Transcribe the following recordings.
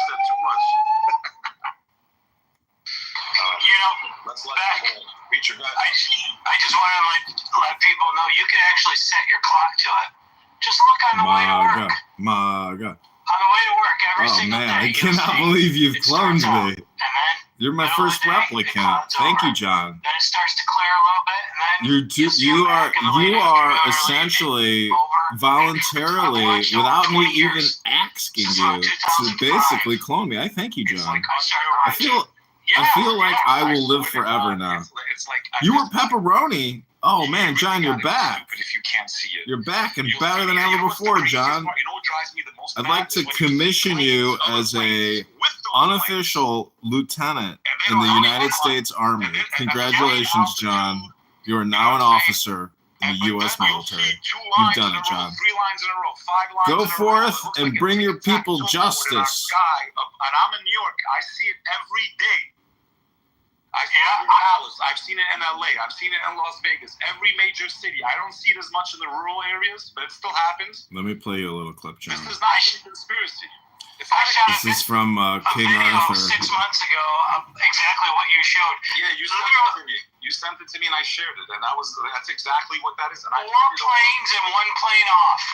said too much. Let's let people reach your gut. I just want to let people know you can actually set your clock to it. Just look on the way to work. MAGA. On the way to work every single day. Oh man, I cannot believe you've cloned me. You're my first replicant. Thank you, John. Then it starts to clear a little bit, and then you are essentially voluntarily, without me even asking you, to basically clone me. I thank you, John. I feel like I will live forever now. You were pepperoni. Oh man, John, you're back. If you can't see it, you're back and better than ever before, John. I'd like to commission you as a unofficial lieutenant in the United States Army. Congratulations, John. You are now an officer in the U.S. military. You've done it, John. Go forth and bring your people justice. And I'm in New York. I see it every day. I've seen it in Dallas. I've seen it in LA. I've seen it in Las Vegas. Every major city. I don't see it as much in the rural areas, but it still happens. Let me play you a little clip, John. This is not a conspiracy. This is from King Arthur. 6 months ago, exactly what you showed. Yeah, you sent it to me. You sent it to me, and I shared it, and that's exactly what that is. And 4 planes and 1 plane off.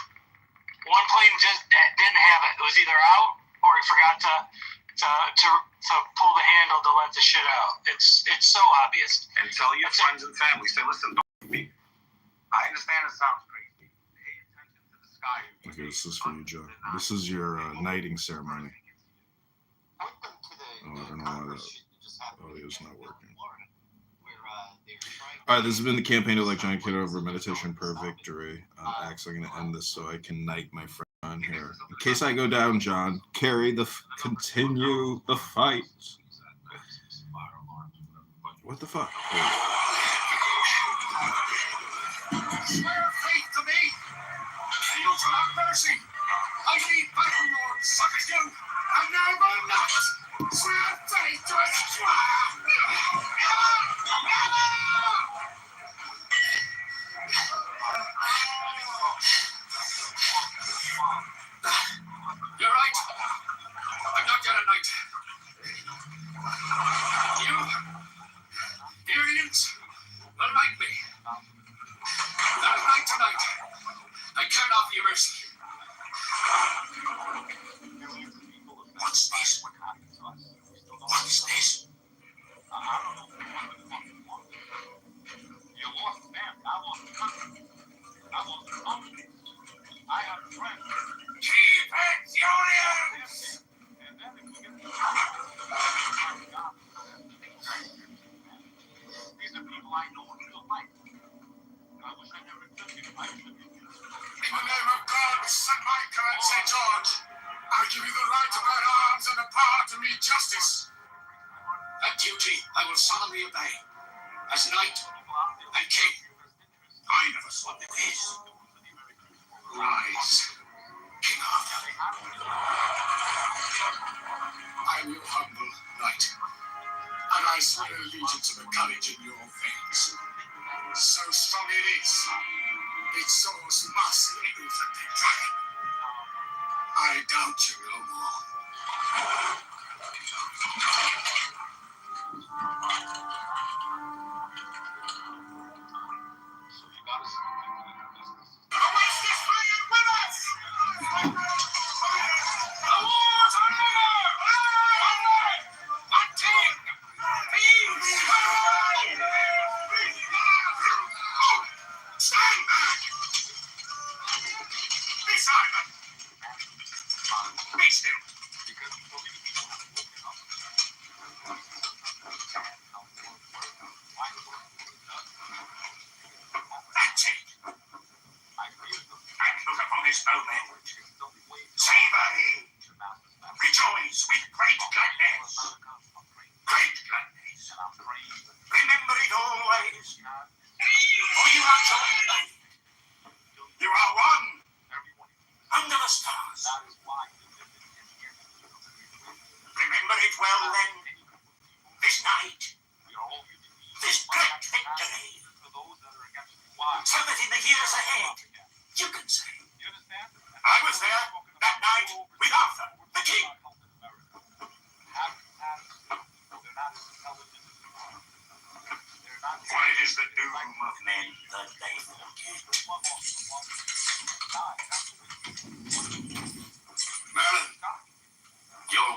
1 plane just didn't have it. It was either out or he forgot to pull the handle to let the shit out. It's so obvious. And tell your friends and family, say, listen, don't me. I understand it sounds crazy. Pay attention to the sky. Okay, this is for you, Joe. This is your knighting ceremony. Oh, I don't know why that audio's not working. All right, this has been the campaign to elect John Kitover, meditation per victory. Actually, I'm going to end this so I can knight my friend on here. In case I go down, John, continue the fight. What the fuck? Swear faith to me, and you'll have mercy. I need battle lords such as you, and now will not swear faith to a squire. You're right. I'm not yet a knight. You, Syrians, will knight me. That night tonight, I can't offer you mercy. What's this? What's this? I don't know what the fuck you want. You lost the man. I lost the country. I lost the company. I have a friend. Keep it furious! And then if we get these are people I know in real life. I wish I never took it. I should have. In the name of God, St. Michael and St. George, I give you the right to bear arms and the power to meet justice. That duty I will solemnly obey. As knight and king, I never swap the peace. Rise, King Arthur. I am your humble knight, and I swear allegiance to the courage in your veins. So strong it is, its source must live at the dragon. I doubt you no more.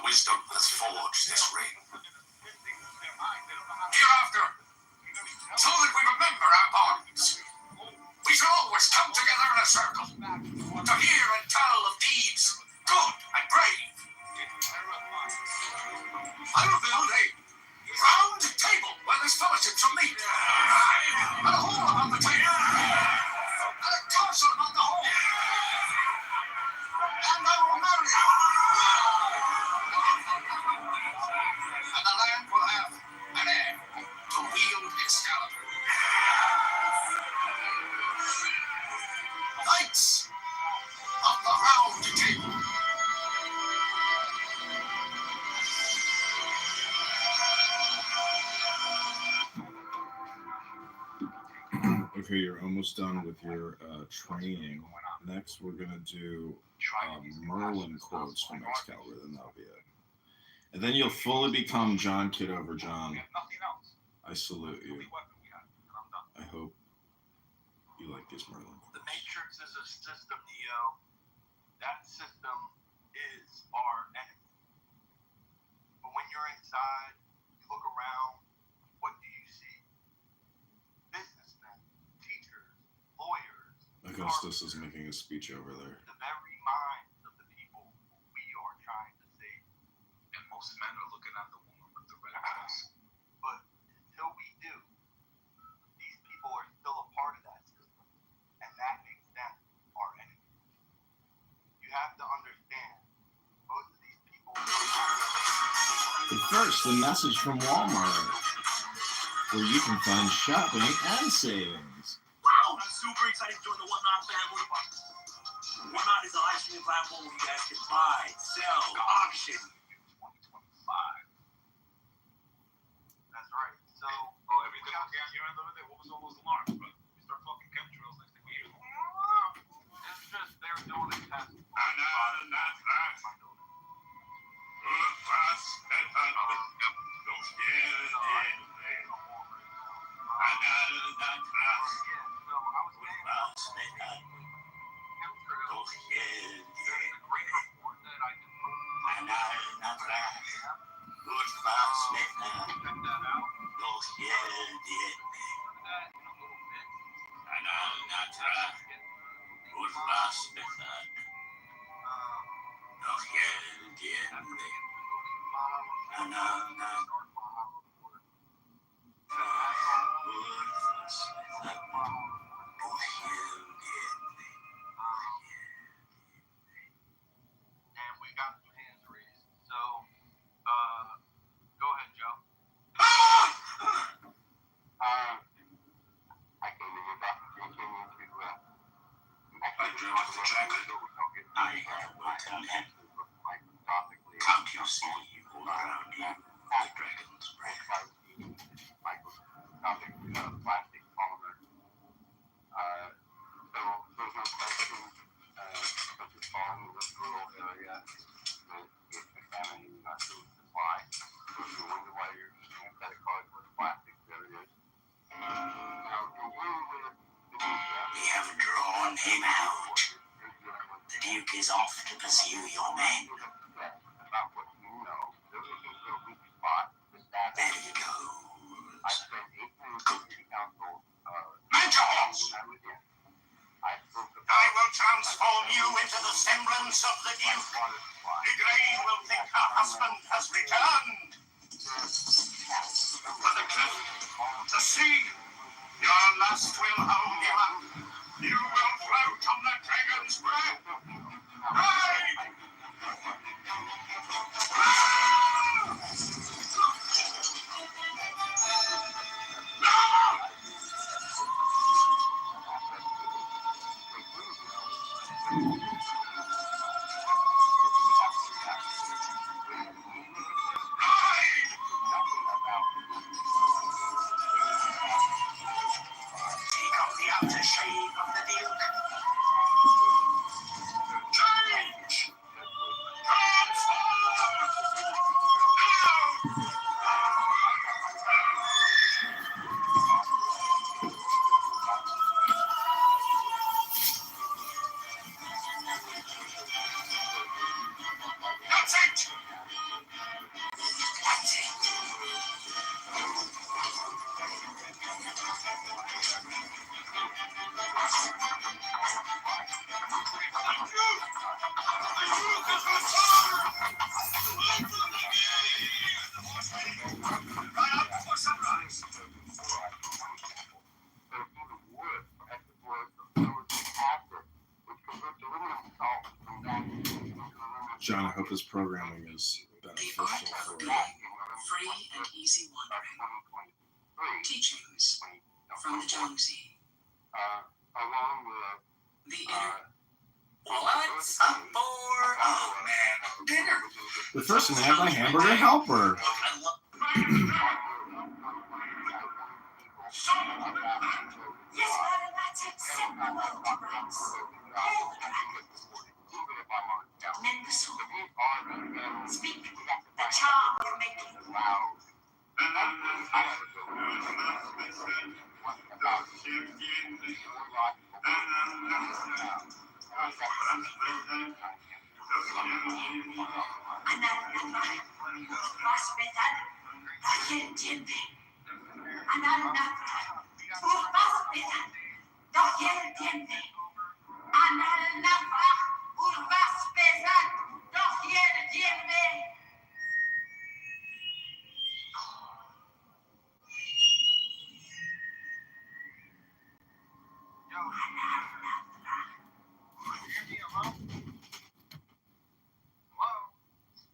wisdom has forged this ring. Hereafter, so that we remember our bonds, we shall always come together in a circle to hear and tell of deeds good and brave. I will build a round table where this fellowship shall meet, and a hole upon the table, and a castle upon the hole, and I will marry you. And the land will have an heir to wield Excalibur. Knights of the Round Table. Okay, you're almost done with your training. Next, we're going to do Merlin quotes from Excalibur, then that'll be it. And then you'll fully become John Kitover. John, I salute you. I hope you like this, Merlin. The Matrix is a system, Neo. That system is our enemy. But when you're inside, you look around, what do you see? Businessmen, teachers, lawyers. Augustus is making a speech over there. The very minds of the people who we are trying to save. And most men are looking at the woman with the red dress. But until we do, these people are still a part of that system. And that makes them our enemy. You have to understand, most of these people... But first, the message from Walmart, where you can find shopping and savings. Wow, I'm super excited to join the Whatnot family. Whatnot is a live streaming platform where you guys can buy, sell, auction. 2025. That's right. So, well, everything was down here the other day. What was all those alarms, bro? We start talking chemtrails next thing we hear. It's just they're doing it past. And we got two hands raised. So, go ahead, Joe. I came to you back to continue to I dream of the dragon. I have what a land. Can't you see all around you the dragon's breath? Plastic polymer. So there's no question, such as falling in this rural area, that is contaminating our food supply. So you wonder why you're eating a credit card with plastic. There it is. Now, We have drawn him out. The Duke is off to pursue your men. about what you know, there was a real weak spot. There he goes. I spent 8 years in city council. Major Horse! I will transform you into the semblance of the Duke. Igraine will think her husband has returned. For the cliff, the sea, your lust will hold you up. You will float on the dragon's breath. Ride! John, I hope his programming is The beneficial art for of you. being, free and easy wandering. Teachings from the Jonesy. The inner. What's up for? Oh man, dinner. The first and have my hamburger helper. Yes, Father, that's acceptable to rights. Hail the dragon. Mend the soul. Speak the charm you're making.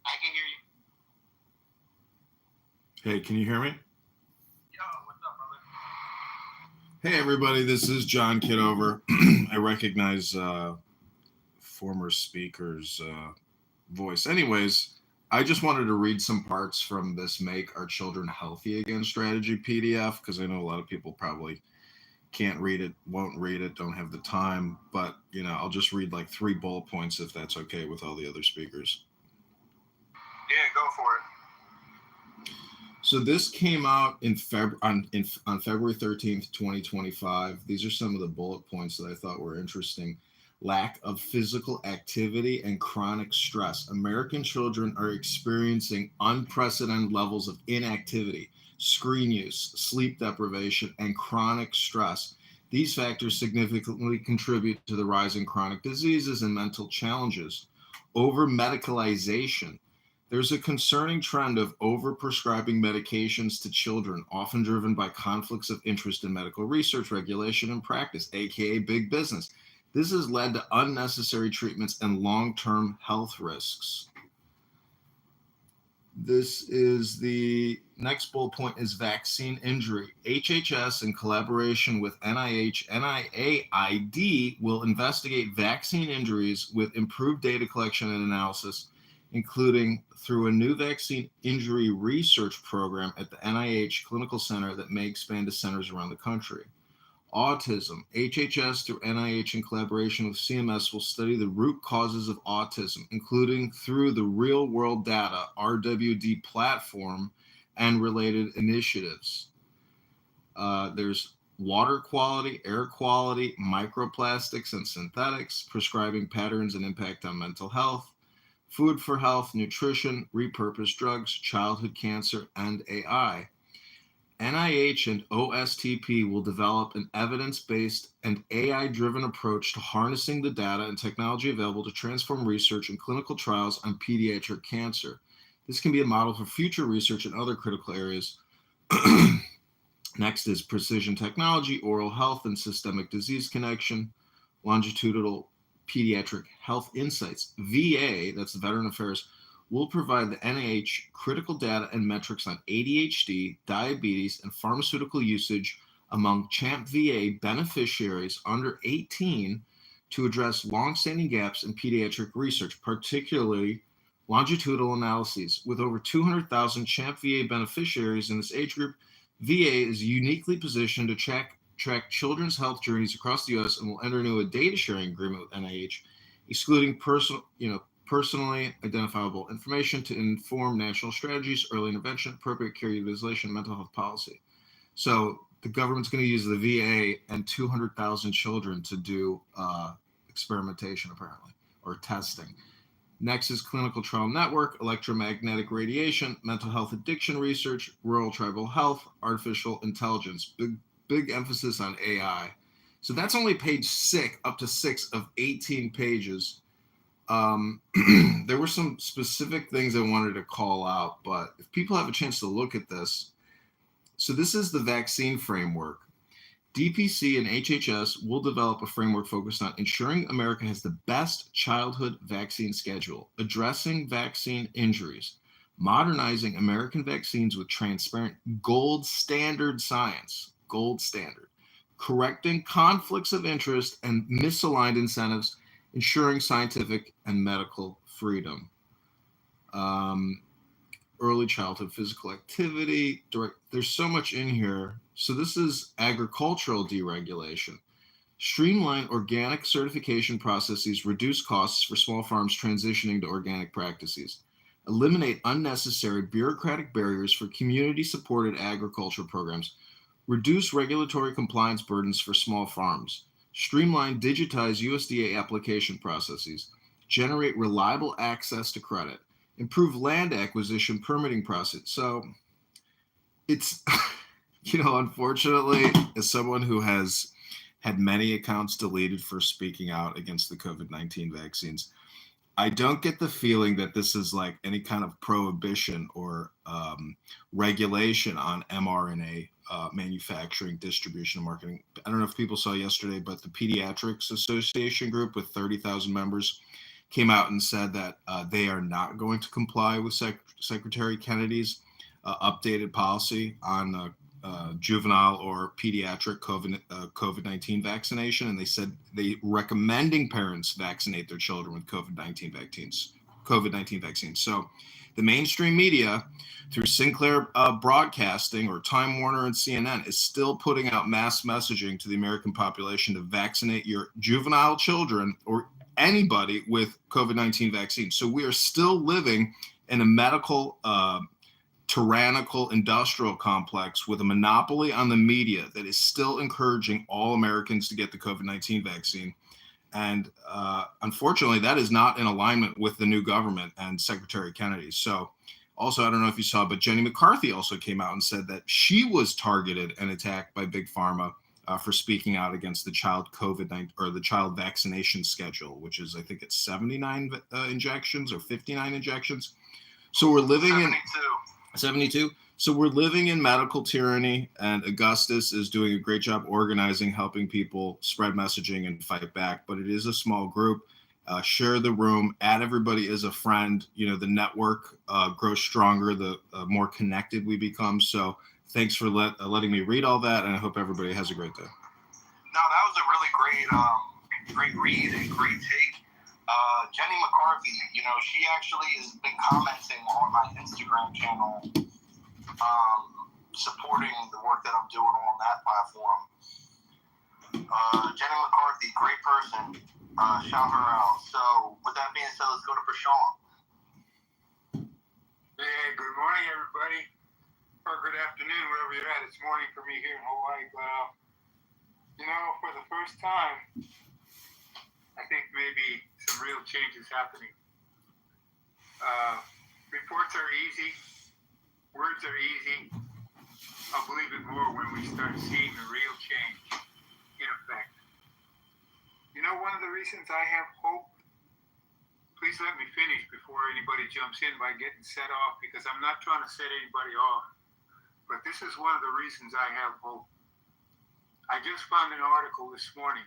I can hear you. Hey, can you hear me? Yo, what's up, brother? Hey, everybody, this is John Kitover. I recognize former speaker's voice. Anyways, I just wanted to read some parts from this Make Our Children Healthy Again strategy PDF, because I know a lot of people probably can't read it, won't read it, don't have the time. But, you know, I'll just read like 3 bullet points if that's okay with all the other speakers. Yeah, go for it. So this came out on February 13th, 2025. These are some of the bullet points that I thought were interesting. Lack of physical activity and chronic stress. American children are experiencing unprecedented levels of inactivity, screen use, sleep deprivation, and chronic stress. These factors significantly contribute to the rise in chronic diseases and mental challenges. Over-medicalization. There's a concerning trend of over-prescribing medications to children, often driven by conflicts of interest in medical research, regulation, and practice, aka big business. This has led to unnecessary treatments and long-term health risks. This is the next bullet point is vaccine injury. HHS, in collaboration with NIH, NIAID, will investigate vaccine injuries with improved data collection and analysis, including through a new vaccine injury research program at the NIH Clinical Center that may expand to centers around the country. Autism. HHS through NIH in collaboration with CMS will study the root causes of autism, including through the Real World Data, RWD platform, and related initiatives. There's water quality, air quality, microplastics and synthetics, prescribing patterns and impact on mental health, food for health, nutrition, repurposed drugs, childhood cancer, and AI. NIH and OSTP will develop an evidence-based and AI-driven approach to harnessing the data and technology available to transform research and clinical trials on pediatric cancer. This can be a model for future research in other critical areas. Next is precision technology, oral health and systemic disease connection, longitudinal pediatric health insights. VA, that's the Veteran Affairs, will provide the NIH critical data and metrics on ADHD, diabetes, and pharmaceutical usage among CHAMP VA beneficiaries under 18 to address longstanding gaps in pediatric research, particularly longitudinal analyses. With over 200,000 CHAMP VA beneficiaries in this age group, VA is uniquely positioned to track children's health journeys across the U.S. and will enter into a data sharing agreement with NIH, excluding personally identifiable information to inform national strategies, early intervention, appropriate care utilization, mental health policy. So the government's going to use the VA and 200,000 children to do experimentation, apparently, or testing. Next is clinical trial network, electromagnetic radiation, mental health addiction research, rural tribal health, artificial intelligence. Big emphasis on AI. So that's only page 6, up to 6 of 18 pages. There were some specific things I wanted to call out, but if people have a chance to look at this, so this is the vaccine framework. DPC and HHS will develop a framework focused on ensuring America has the best childhood vaccine schedule, addressing vaccine injuries, modernizing American vaccines with transparent gold standard science, gold standard, correcting conflicts of interest and misaligned incentives, ensuring scientific and medical freedom. Early childhood physical activity, there's so much in here. So this is agricultural deregulation. Streamline organic certification processes, reduce costs for small farms transitioning to organic practices. Eliminate unnecessary bureaucratic barriers for community-supported agriculture programs. Reduce regulatory compliance burdens for small farms. Streamline, digitize USDA application processes. Generate reliable access to credit. Improve land acquisition permitting process. So it's, unfortunately, as someone who has had many accounts deleted for speaking out against the COVID-19 vaccines, I don't get the feeling that this is like any kind of prohibition or regulation on mRNA manufacturing, distribution, and marketing. I don't know if people saw yesterday, but the Pediatrics Association group with 30,000 members came out and said that they are not going to comply with Secretary Kennedy's updated policy on juvenile or pediatric COVID-19 vaccination, and they said they recommending parents vaccinate their children with COVID-19 vaccines. So the mainstream media, through Sinclair Broadcasting or Time Warner and CNN, is still putting out mass messaging to the American population to vaccinate your juvenile children or anybody with COVID-19 vaccines. So we are still living in a medical tyrannical industrial complex with a monopoly on the media that is still encouraging all Americans to get the COVID-19 vaccine. And unfortunately, that is not in alignment with the new government and Secretary Kennedy. So also, I don't know if you saw, but Jenny McCarthy also came out and said that she was targeted and attacked by Big Pharma for speaking out against the child COVID-19 or the child vaccination schedule, which is, I think it's 79 injections or 59 injections. So we're living 72. So we're living in medical tyranny, and Augustus is doing a great job organizing, helping people spread messaging and fight back. But it is a small group. Share the room, add everybody as a friend. The network grows stronger, the more connected we become. So thanks for letting me read all that, and I hope everybody has a great day. No, that was a really great read and great take. Jenny McCarthy, she actually has been commenting on my Instagram channel, supporting the work that I'm doing on that platform. Jenny McCarthy, great person. Shout her out. So, with that being said, let's go to Prashant. Hey, good morning, everybody. Or good afternoon, wherever you're at. It's morning for me here in Hawaii. But, for the first time, I think maybe some real change is happening. Reports are easy. Words are easy. I'll believe it more when we start seeing the real change in effect. One of the reasons I have hope, please let me finish before anybody jumps in by getting set off, because I'm not trying to set anybody off. But this is one of the reasons I have hope. I just found an article this morning.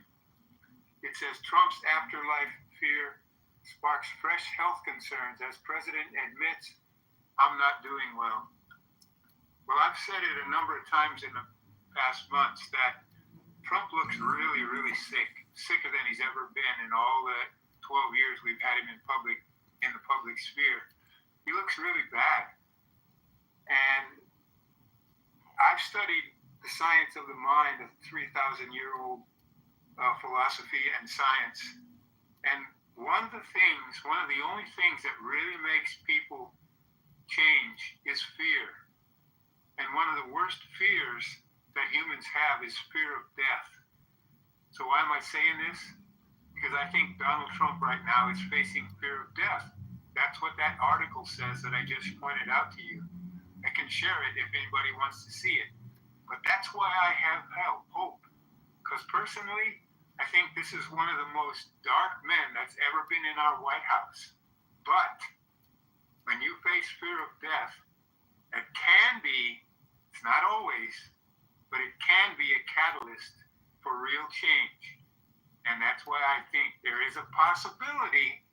It says Trump's afterlife fear sparks fresh health concerns as president admits, I'm not doing well. Well, I've said it a number of times in the past months that Trump looks really, really sick, sicker than he's ever been in all the 12 years we've had him in the public sphere. He looks really bad. And I've studied the science of the mind, a 3,000-year-old philosophy and science. And one of the only things that really makes people change is fear. And one of the worst fears that humans have is fear of death. So why am I saying this? Because I think Donald Trump right now is facing fear of death. That's what that article says that I just pointed out to you. I can share it if anybody wants to see it. But that's why I have hope. Because personally, I think this is one of the most dark men that's ever been in our White House. But when you face fear of death, it can be, it's not always, but it can be a catalyst for real change. And that's why I think there is a possibility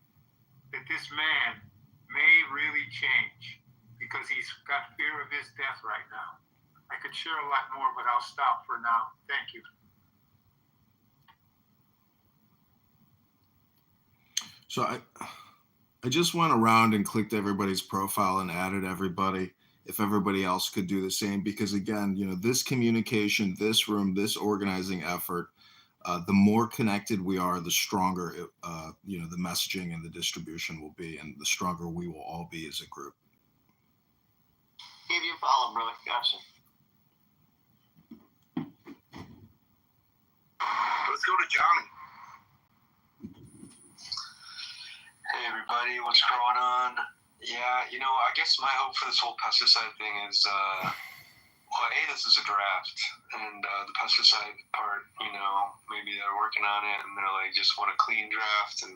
that this man may really change, because he's got fear of his death right now. I could share a lot more, but I'll stop for now. Thank you. So I just went around and clicked everybody's profile and added everybody, if everybody else could do the same, because again, this communication, this room, this organizing effort, the more connected we are, the stronger, the messaging and the distribution will be, and the stronger we will all be as a group. Give you a follow, brother. Gotcha. Let's go to Johnny. Hey everybody, what's going on? Yeah, I guess my hope for this whole pesticide thing is, this is a draft, and the pesticide part, maybe they're working on it, and they're like, just want a clean draft, and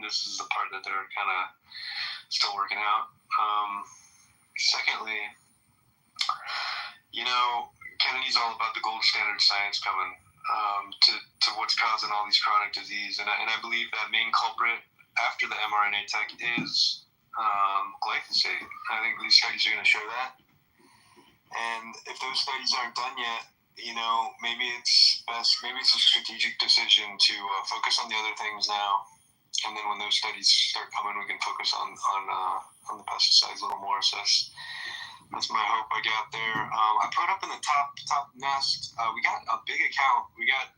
this is the part that they're kind of still working out. Secondly, Kennedy's all about the gold standard science coming to what's causing all these chronic disease, and I believe that main culprit after the mRNA tech is glyphosate. I think these studies are going to show that. And if those studies aren't done yet, maybe it's a strategic decision to focus on the other things now. And then when those studies start coming, we can focus on the pesticides a little more. So that's my hope I got there. I put up in the top nest, we got a big account. We got,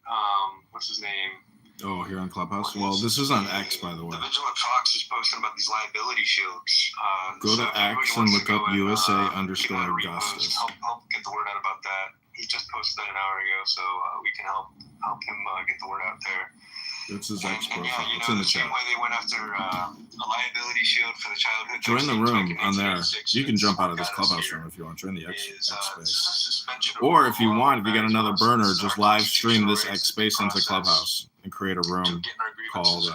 what's his name? Oh, here on Clubhouse? Well, this is on X, by the way. The Vigilant Fox is posting about these liability shields. Go to X and look up USA_Augustus. Help get the word out about that. He just posted that an hour ago, so we can help him get the word out there. It's his X profile. Yeah, it's in the chat. Same way they went after a liability shield for the childhood. Join the room on there. You can jump out of this Clubhouse room if you want. Join the X space. Or if you want, if you got another burner, just live stream this X space into Clubhouse and create a room called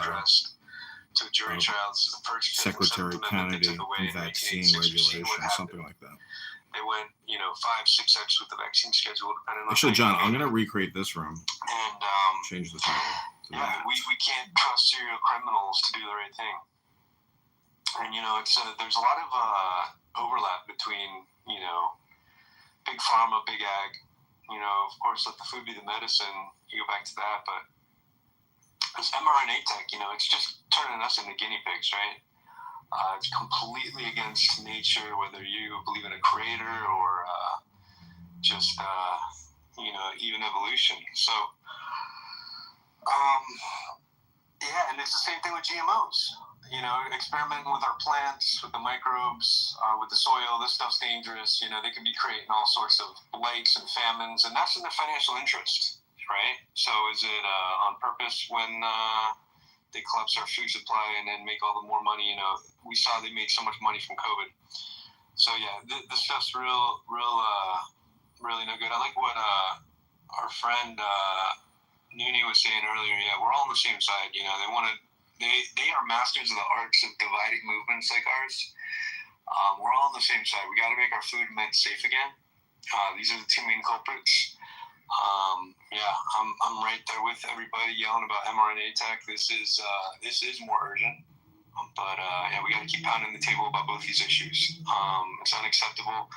Secretary Kennedy and Vaccine Regulation, something like that. They went, 5-6x with the vaccine schedule, depending on. Actually, John, I'm gonna recreate this room. And change the title. Yeah, we can't trust serial criminals to do the right thing. And it's there's a lot of overlap between big pharma, big ag. Of course, let the food be the medicine. You go back to that, but this mRNA tech, it's just turning us into guinea pigs, right? It's completely against nature, whether you believe in a creator or just even evolution. So, and it's the same thing with GMOs. Experimenting with our plants, with the microbes, with the soil. This stuff's dangerous. They can be creating all sorts of blights and famines, and that's in their financial interest, right? So is it on purpose when they collapse our food supply and then make all the more money? We saw they made so much money from COVID. So yeah, this stuff's really no good. I like what our friend Nuni was saying earlier. Yeah, we're all on the same side. They are masters of the arts of dividing movements like ours. We're all on the same side. We got to make our food and meds safe again. These are the two main culprits. I'm right there with everybody yelling about mRNA tech. This is more urgent. But we got to keep pounding the table about both these issues. It's unacceptable.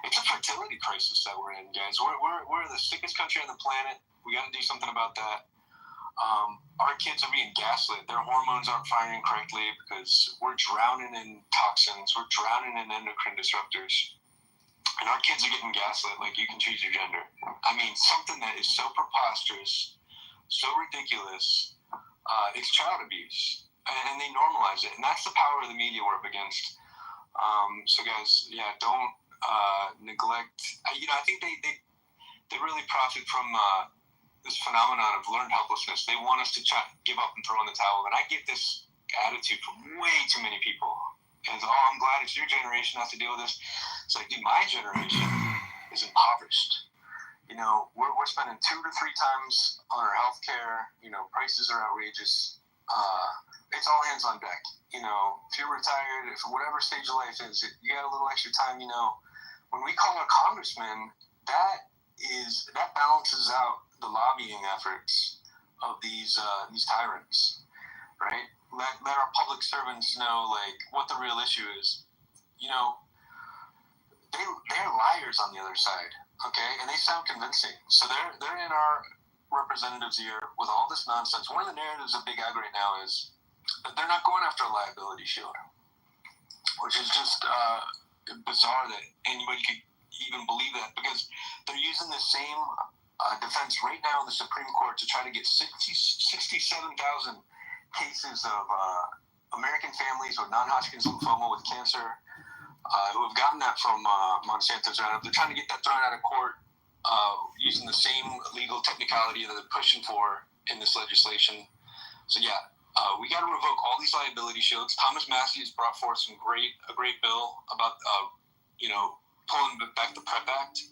It's a fertility crisis that we're in, guys. We're the sickest country on the planet. We got to do something about that. Our kids are being gaslit. Their hormones aren't firing correctly because we're drowning in toxins. We're drowning in endocrine disruptors. And our kids are getting gaslit like you can choose your gender. I mean, something that is so preposterous, so ridiculous, it's child abuse. And they normalize it. And that's the power of the media we're up against. So guys, don't neglect. I think they really profit from this phenomenon of learned helplessness. They want us to give up and throw in the towel. And I get this attitude from way too many people. And I'm glad it's your generation not to deal with this. It's like, dude, my generation is impoverished. We're spending 2 to 3 times on our healthcare. Prices are outrageous. It's all hands on deck. If you're retired, if whatever stage of life is, you got a little extra time. When we call a congressman, that is that balances out the lobbying efforts of these tyrants, right? Let our public servants know like what the real issue is. You know, they're liars on the other side, okay, and they sound convincing. So they're in our representatives' ear with all this nonsense. One of the narratives of Big Ag right now is that they're not going after a liability shield, which is just bizarre that anybody could even believe that, because they're using the same defense right now in the Supreme Court to try to get 67,000 cases of American families with non-Hodgkin's lymphoma with cancer who have gotten that from Monsanto's Roundup. They're trying to get that thrown out of court using the same legal technicality that they're pushing for in this legislation. So yeah, we got to revoke all these liability shields. Thomas Massey has brought forth a great bill about pulling back the PrEP Act.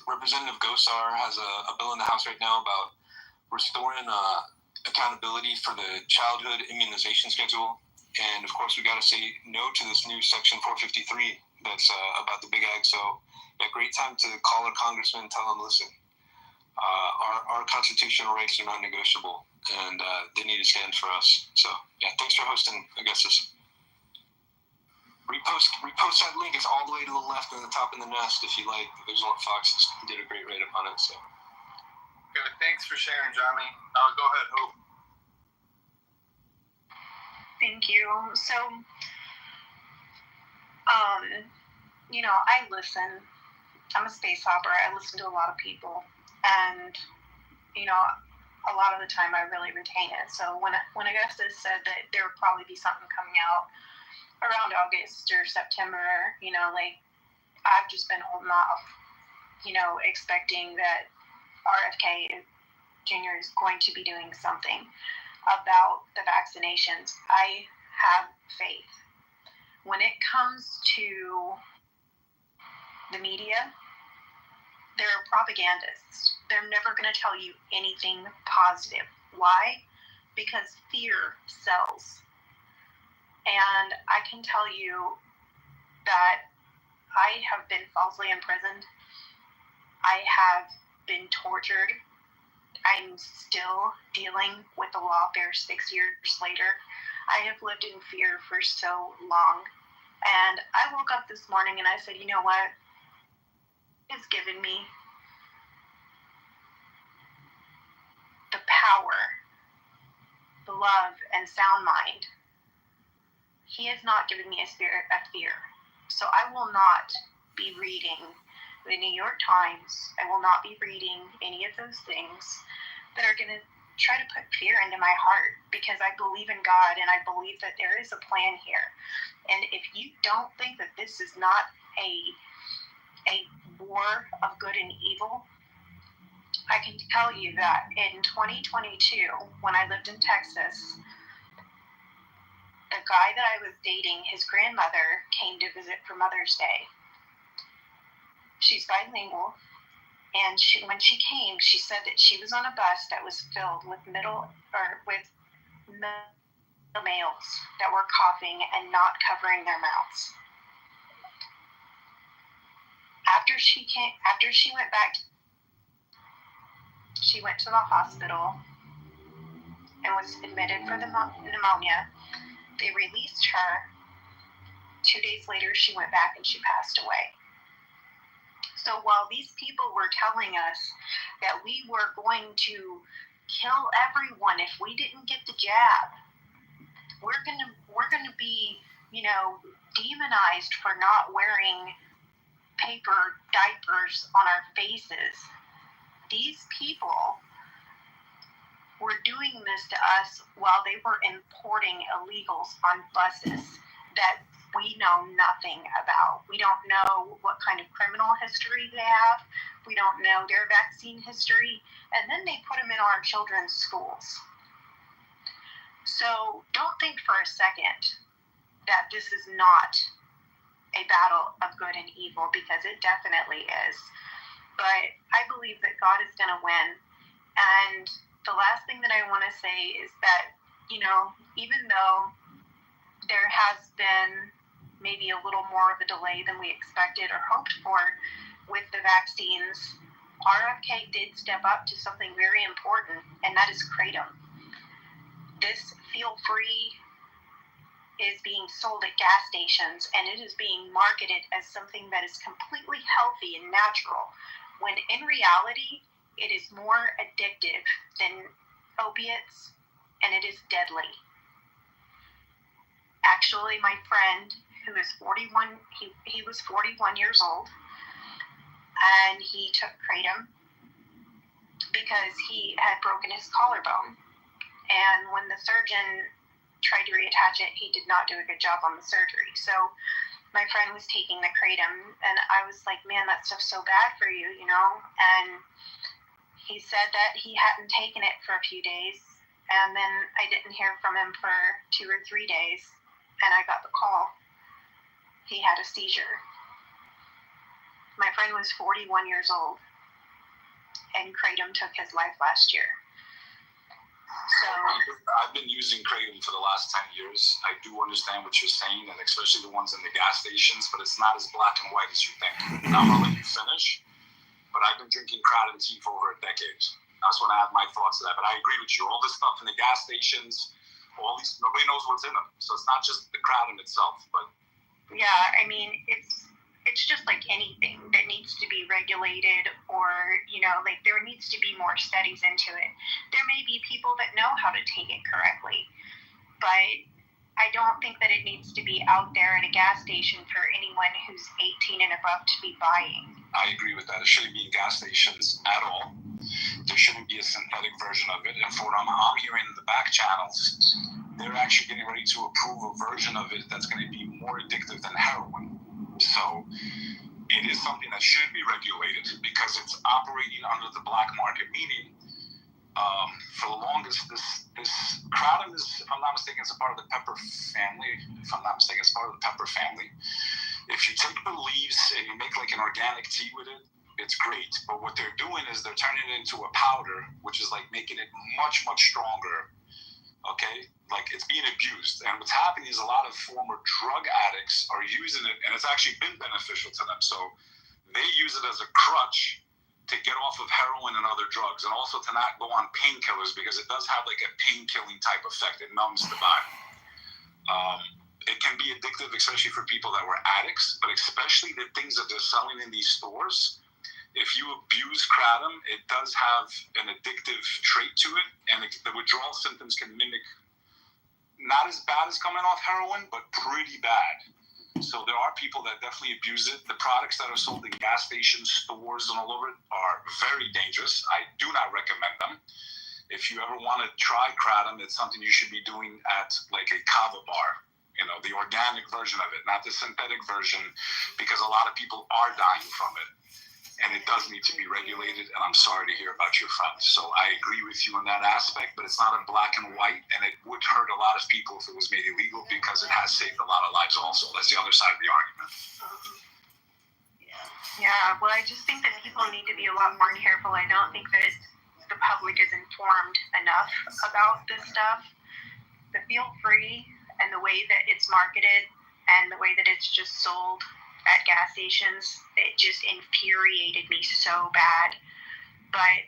Representative Gosar has a bill in the House right now about restoring accountability for the childhood immunization schedule. And of course, we got to say no to this new Section 453 that's about the Big Ag. So, yeah, great time to call our congressman and tell them, listen, our constitutional rights are not negotiable, and they need to stand for us. So, yeah, thanks for hosting Augustus. Repost that link. It's all the way to the left and the top of the nest if you like. Visual Fox did a great write-up on it. So. Good. Thanks for sharing, Johnny. Go ahead, Hope. Thank you. So, I listen. I'm a space hopper. I listen to a lot of people, and a lot of the time I really retain it. So when Augustus said that there would probably be something coming out around August or September, I've just been holding off, expecting that RFK Jr. is going to be doing something about the vaccinations. I have faith. When it comes to the media, they're propagandists. They're never going to tell you anything positive. Why? Because fear sells. And I can tell you that I have been falsely imprisoned. I have been tortured. I'm still dealing with the lawfare 6 years later. I have lived in fear for so long. And I woke up this morning and I said, you know what? It's given me the power, the love, and sound mind. He has not given me a spirit of fear. So I will not be reading the New York Times. I will not be reading any of those things that are going to try to put fear into my heart, because I believe in God and I believe that there is a plan here. And if you don't think that this is not a war of good and evil, I can tell you that in 2022, when I lived in Texas, the guy that I was dating, his grandmother came to visit for Mother's Day. She's bilingual, and when she came, she said that she was on a bus that was filled with middle males that were coughing and not covering their mouths. After she went back, she went to the hospital and was admitted for the pneumonia. They released her. 2 days later, she went back and she passed away. So while these people were telling us that we were going to kill everyone if we didn't get the jab, we're gonna be, demonized for not wearing paper diapers on our faces. These people were doing this to us while they were importing illegals on buses that we know nothing about. We don't know what kind of criminal history they have. We don't know their vaccine history. And then they put them in our children's schools. So don't think for a second that this is not a battle of good and evil, because it definitely is. But I believe that God is going to win. And the last thing that I want to say is that, even though there has been maybe a little more of a delay than we expected or hoped for, with the vaccines, RFK did step up to something very important, and that is kratom. This feel-free is being sold at gas stations, and it is being marketed as something that is completely healthy and natural, when in reality, it is more addictive than opiates, and it is deadly. Actually, my friend, who is 41, he was 41 years old, and he took kratom because he had broken his collarbone. And when the surgeon tried to reattach it, he did not do a good job on the surgery. So my friend was taking the kratom, and I was like, man, that stuff's so bad for you, you know? And he said that he hadn't taken it for a few days, and then I didn't hear from him for 2 or 3 days, and I got the call. He had a seizure. My friend was 41 years old, and kratom took his life last year. So I've been using kratom for the last 10 years. I do understand what you're saying, and especially the ones in the gas stations, but it's not as black and white as you think. Now, I'm going to let you finish, but I've been drinking kratom tea for over a decade. That's when I have my thoughts of that, but I agree with you. All this stuff in the gas stations, all these, nobody knows what's in them. So it's not just the kratom itself, but... Yeah, I mean, it's just like anything that needs to be regulated, or, you know, like there needs to be more studies into it. There may be people that know how to take it correctly, but I don't think that it needs to be out there at a gas station for anyone who's 18 and above to be buying. I agree with that. It shouldn't be in gas stations at all. There shouldn't be a synthetic version of it. And for what I'm hearing in the back channels, they're actually getting ready to approve a version of it that's going to be more addictive than heroin. So it is something that should be regulated because it's operating under the black market, meaning for the longest, this kratom is, if I'm not mistaken, it's a part of the pepper family. If I'm not mistaken, it's part of the pepper family. If you take the leaves and you make like an organic tea with it, it's great. But what they're doing is they're turning it into a powder, which is like making it much, much stronger. Okay, like it's being abused, and what's happening is a lot of former drug addicts are using it, and it's actually been beneficial to them. So they use it as a crutch to get off of heroin and other drugs, and also to not go on painkillers, because it does have like a pain-killing type effect. It numbs the body. It can be addictive, especially for people that were addicts, but especially the things that they're selling in these stores. If you abuse kratom, it does have an addictive trait to it, and the withdrawal symptoms can mimic, not as bad as coming off heroin, but pretty bad. So there are people that definitely abuse it. The products that are sold in gas stations, stores, and all over are very dangerous. I do not recommend them. If you ever want to try kratom, it's something you should be doing at like a kava bar. You know, the organic version of it, not the synthetic version, because a lot of people are dying from it. And it does need to be regulated, and I'm sorry to hear about your friend. So I agree with you in that aspect, but it's not in black and white, and it would hurt a lot of people if it was made illegal, because it has saved a lot of lives also. That's the other side of the argument. Yeah, well, I just think that people need to be a lot more careful. I don't think that the public is informed enough about this stuff. The feel-free and the way that it's marketed and the way that it's just sold at gas stations, it just infuriated me so bad. But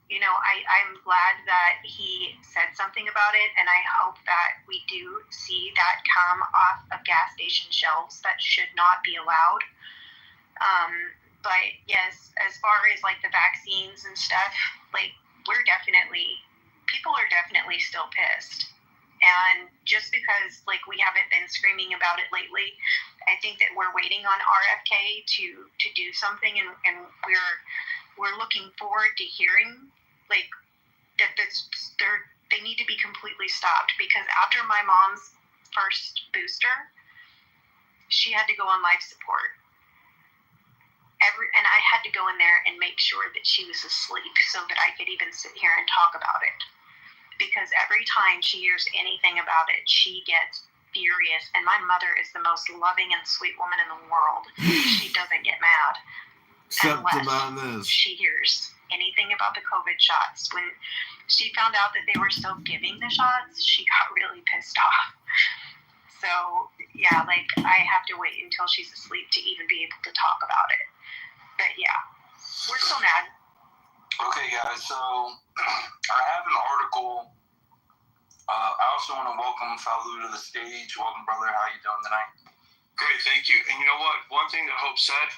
you know, I'm glad that he said something about it, and I hope that we do see that come off of gas station shelves. That should not be allowed. But yes, as far as like the vaccines and stuff, like people are definitely still pissed. And just because like we haven't been screaming about it lately, I think that we're waiting on RFK to do something, and we're looking forward to hearing like that they need to be completely stopped, because after my mom's first booster, she had to go on life support. And I had to go in there and make sure that she was asleep so that I could even sit here and talk about it. Because every time she hears anything about it, she gets furious. And my mother is the most loving and sweet woman in the world. She doesn't get mad unless she hears anything about the COVID shots. When she found out that they were still giving the shots, she got really pissed off. So, yeah, like, I have to wait until she's asleep to even be able to talk about it. But, yeah, we're still mad. Okay, guys, so I have an article. I also want to welcome Falu to the stage. Welcome, brother. How you doing tonight? Great, thank you. And you know what? One thing that Hope said,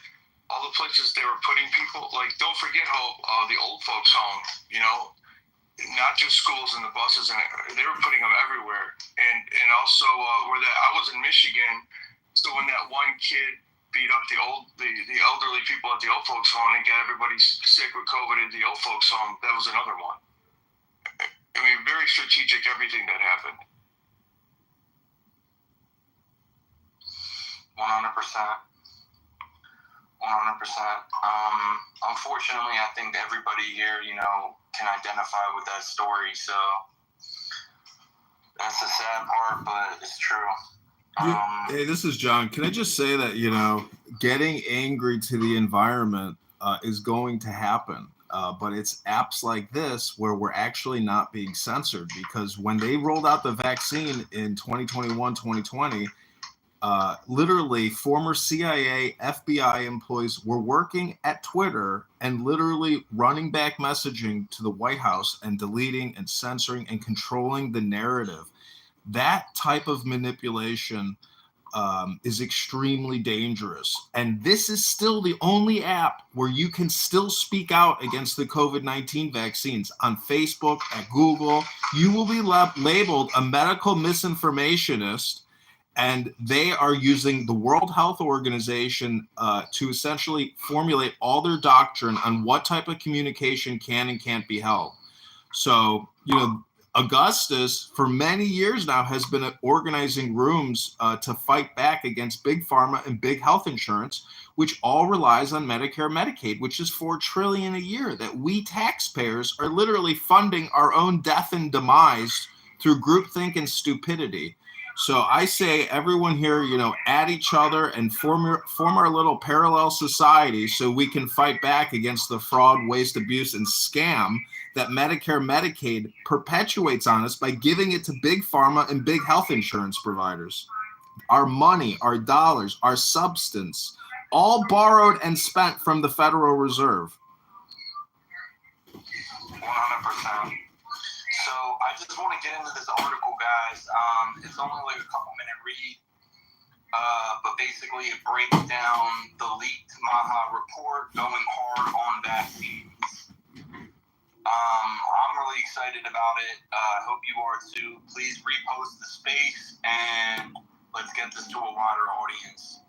all the places they were putting people, like, don't forget, Hope, the old folks home, you know, not just schools and the buses, and they were putting them everywhere. And also I was in Michigan, so when that one kid beat up the elderly people at the old folks home and got everybody sick with COVID at the old folks home, that was another one. I mean, very strategic, everything that happened. 100%. 100%. Unfortunately, I think everybody here, you know, can identify with that story. So that's the sad part, but it's true. Hey, this is John. Can I just say that, you know, getting angry to the environment is going to happen. But it's apps like this where we're actually not being censored, because when they rolled out the vaccine in 2021, 2020, literally former CIA, FBI employees were working at Twitter and literally running back messaging to the White House and deleting and censoring and controlling the narrative. That type of manipulation is extremely dangerous. And this is still the only app where you can still speak out against the COVID-19 vaccines. On Facebook, at Google, you will be labeled a medical misinformationist, and they are using the World Health Organization to essentially formulate all their doctrine on what type of communication can and can't be held. So, you know, Augustus, for many years now, has been organizing rooms to fight back against big pharma and big health insurance, which all relies on Medicare, Medicaid, which is $4 trillion a year that we taxpayers are literally funding our own death and demise through groupthink and stupidity. So I say everyone here, you know, at each other and form our little parallel society so we can fight back against the fraud, waste, abuse, and scam that Medicare, Medicaid perpetuates on us by giving it to big pharma and big health insurance providers. Our money, our dollars, our substance, all borrowed and spent from the Federal Reserve. 100%. So I just want to get into this article, guys. It's only like a couple-minute read, but basically it breaks down the leaked MAHA report going hard on vaccines. I'm really excited about it. I hope you are too. Please repost the space and let's get this to a wider audience.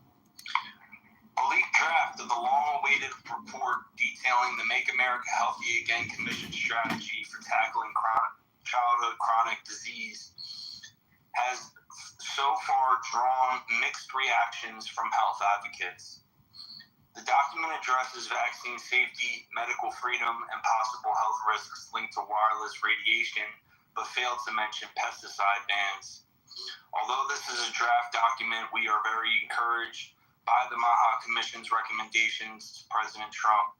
A leaked draft of the long-awaited report detailing the Make America Healthy Again Commission strategy for tackling childhood chronic disease has so far drawn mixed reactions from health advocates. The document addresses vaccine safety, medical freedom, and possible health risks linked to wireless radiation, but failed to mention pesticide bans. Although this is a draft document, we are very encouraged by the MAHA Commission's recommendations to President Trump,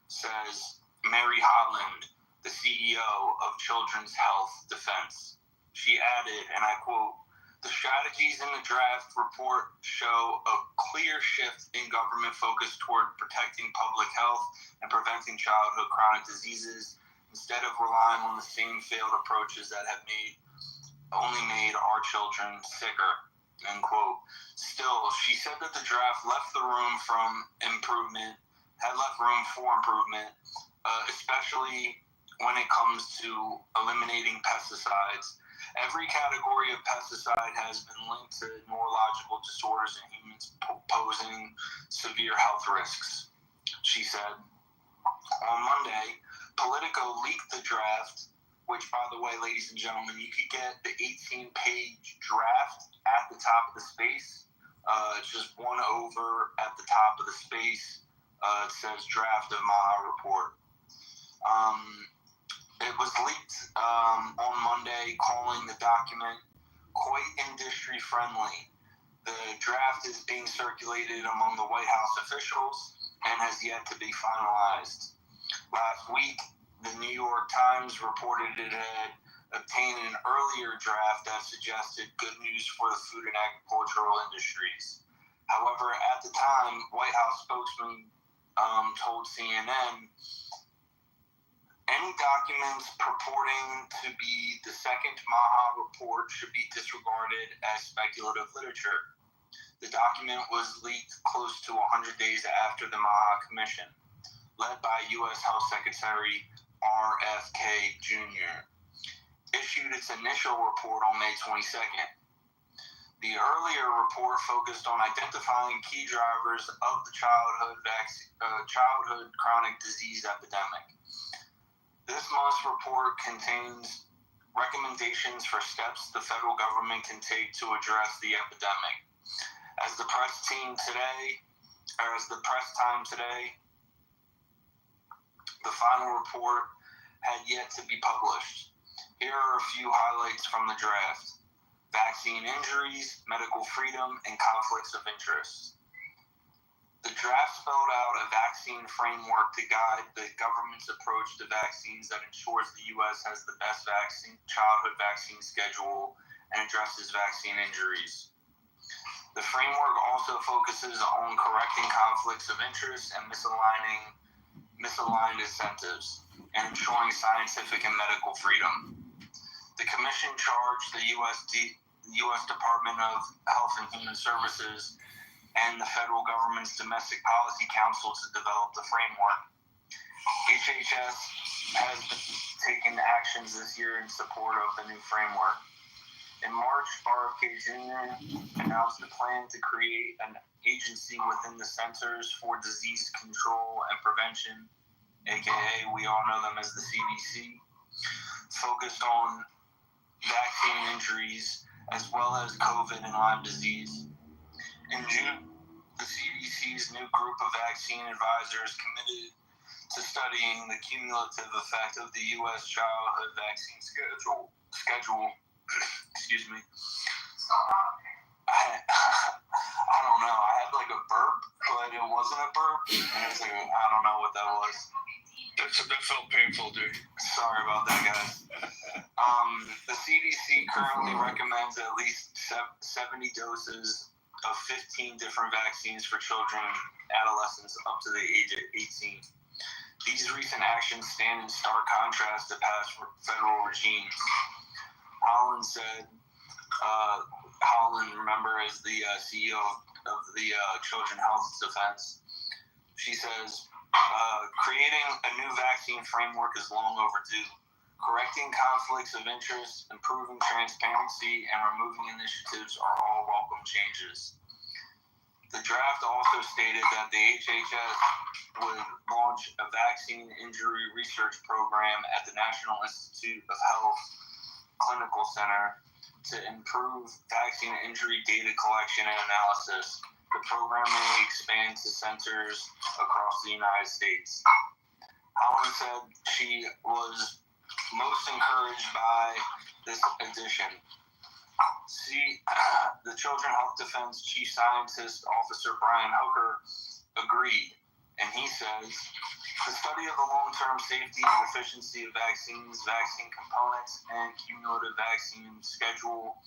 says Mary Holland, the CEO of Children's Health Defense. She added, and I quote, "The strategies in the draft report show a clear shift in government focus toward protecting public health and preventing childhood chronic diseases instead of relying on the same failed approaches that have only made our children sicker," end quote. Still, she said that the draft left room for improvement, especially when it comes to eliminating pesticides. Every category of pesticide has been linked to neurological disorders in humans posing severe health risks, she said. On Monday, Politico leaked the draft, which, by the way, ladies and gentlemen, you could get the 18-page draft at the top of the space. It's just one over at the top of the space. It says draft of MAHA report. It was leaked on Monday, calling the document quite industry-friendly. The draft is being circulated among the White House officials and has yet to be finalized. Last week, the New York Times reported it had obtained an earlier draft that suggested good news for the food and agricultural industries. However, at the time, White House spokesman told CNN, any documents purporting to be the second MAHA report should be disregarded as speculative literature. The document was leaked close to 100 days after the MAHA Commission, led by U.S. Health Secretary RFK Jr., issued its initial report on May 22nd. The earlier report focused on identifying key drivers of the childhood chronic disease epidemic. This month's report contains recommendations for steps the federal government can take to address the epidemic. As the press time today, the final report had yet to be published. Here are a few highlights from the draft: vaccine injuries, medical freedom, and conflicts of interest. The draft spelled out a vaccine framework to guide the government's approach to vaccines that ensures the U.S. has the best childhood vaccine schedule and addresses vaccine injuries. The framework also focuses on correcting conflicts of interest and misaligned incentives and ensuring scientific and medical freedom. The Commission charged the U.S. Department of Health and Human Services and the federal government's Domestic Policy Council to develop the framework. HHS has taken actions this year in support of the new framework. In March, RFK Jr. announced a plan to create an agency within the Centers for Disease Control and Prevention, aka we all know them as the CDC, focused on vaccine injuries as well as COVID and Lyme disease. In June, the CDC's new group of vaccine advisors committed to studying the cumulative effect of the U.S. childhood vaccine schedule. Excuse me. I don't know. I had like a burp, but it wasn't a burp. And it's like, I don't know what that was. That felt painful, dude. Sorry about that, guys. The CDC currently recommends at least 70 doses of 15 different vaccines for children and adolescents up to the age of 18. These recent actions stand in stark contrast to past federal regimes. Holland, remember, is the CEO of the Children's Health Defense. She says, creating a new vaccine framework is long overdue. Correcting conflicts of interest, improving transparency, and removing initiatives are all welcome changes. The draft also stated that the HHS would launch a vaccine injury research program at the National Institute of Health Clinical Center to improve vaccine injury data collection and analysis. The program may expand to centers across the United States. Holland said she was most encouraged by this addition. The Children's Health Defense Chief Scientist Officer Brian Hooker agreed, and he says, the study of the long-term safety and efficiency of vaccines, vaccine components, and cumulative vaccine schedule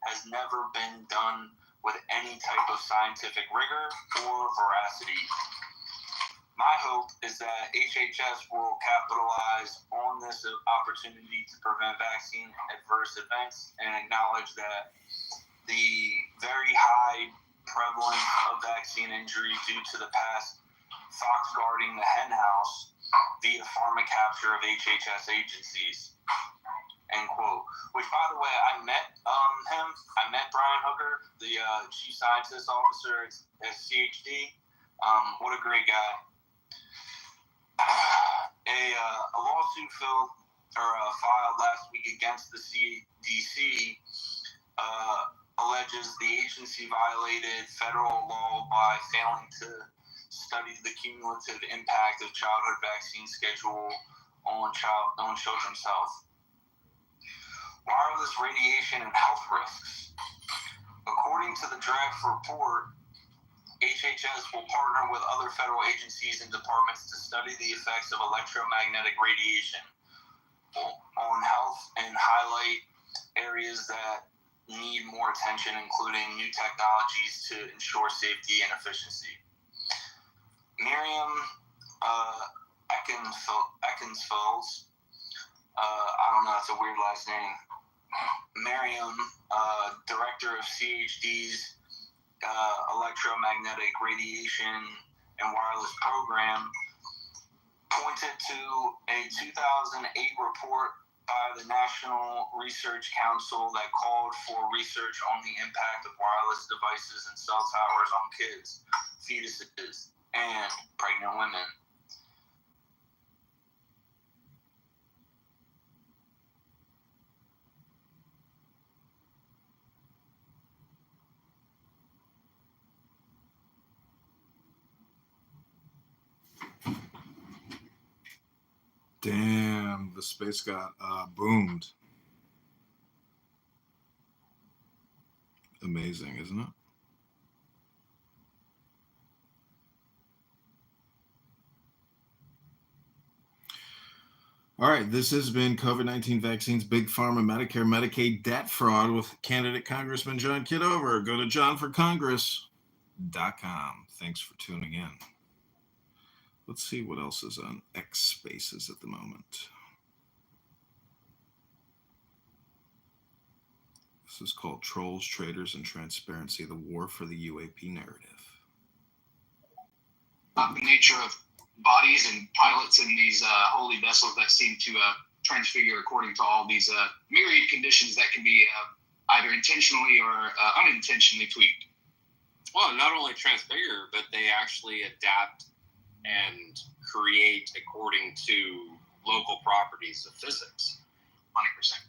has never been done with any type of scientific rigor or veracity. My hope is that HHS will capitalize on this opportunity to prevent vaccine adverse events and acknowledge that the very high prevalence of vaccine injury due to the past fox guarding the hen house via pharma capture of HHS agencies. End quote. Which, by the way, I met him. I met Brian Hooker, the Chief Scientist Officer at CHD. What a great guy. A lawsuit filed last week against the CDC alleges the agency violated federal law by failing to study the cumulative impact of childhood vaccine schedule on children's health. Wireless radiation and health risks. According to the draft report, HHS will partner with other federal agencies and departments to study the effects of electromagnetic radiation. on health and highlight areas that need more attention, including new technologies to ensure safety and efficiency. Miriam Eckensfels, I don't know, that's a weird last name. Miriam, director of CHD's electromagnetic radiation and wireless program, pointed to a 2008 report by the National Research Council that called for research on the impact of wireless devices and cell towers on kids, fetuses, and pregnant women. Damn, the space got boomed. Amazing, isn't it? All right, this has been COVID-19 vaccines, Big Pharma, Medicare, Medicaid, debt fraud with candidate Congressman John Kitover. Go to johnforcongress.com. Thanks for tuning in. Let's see what else is on X Spaces at the moment. This is called Trolls, Traitors, and Transparency, the War for the UAP Narrative. The nature of bodies and pilots in these holy vessels that seem to transfigure according to all these myriad conditions that can be either intentionally or unintentionally tweaked. Well, not only transfigure, but they actually adapt and create according to local properties of physics. 100%.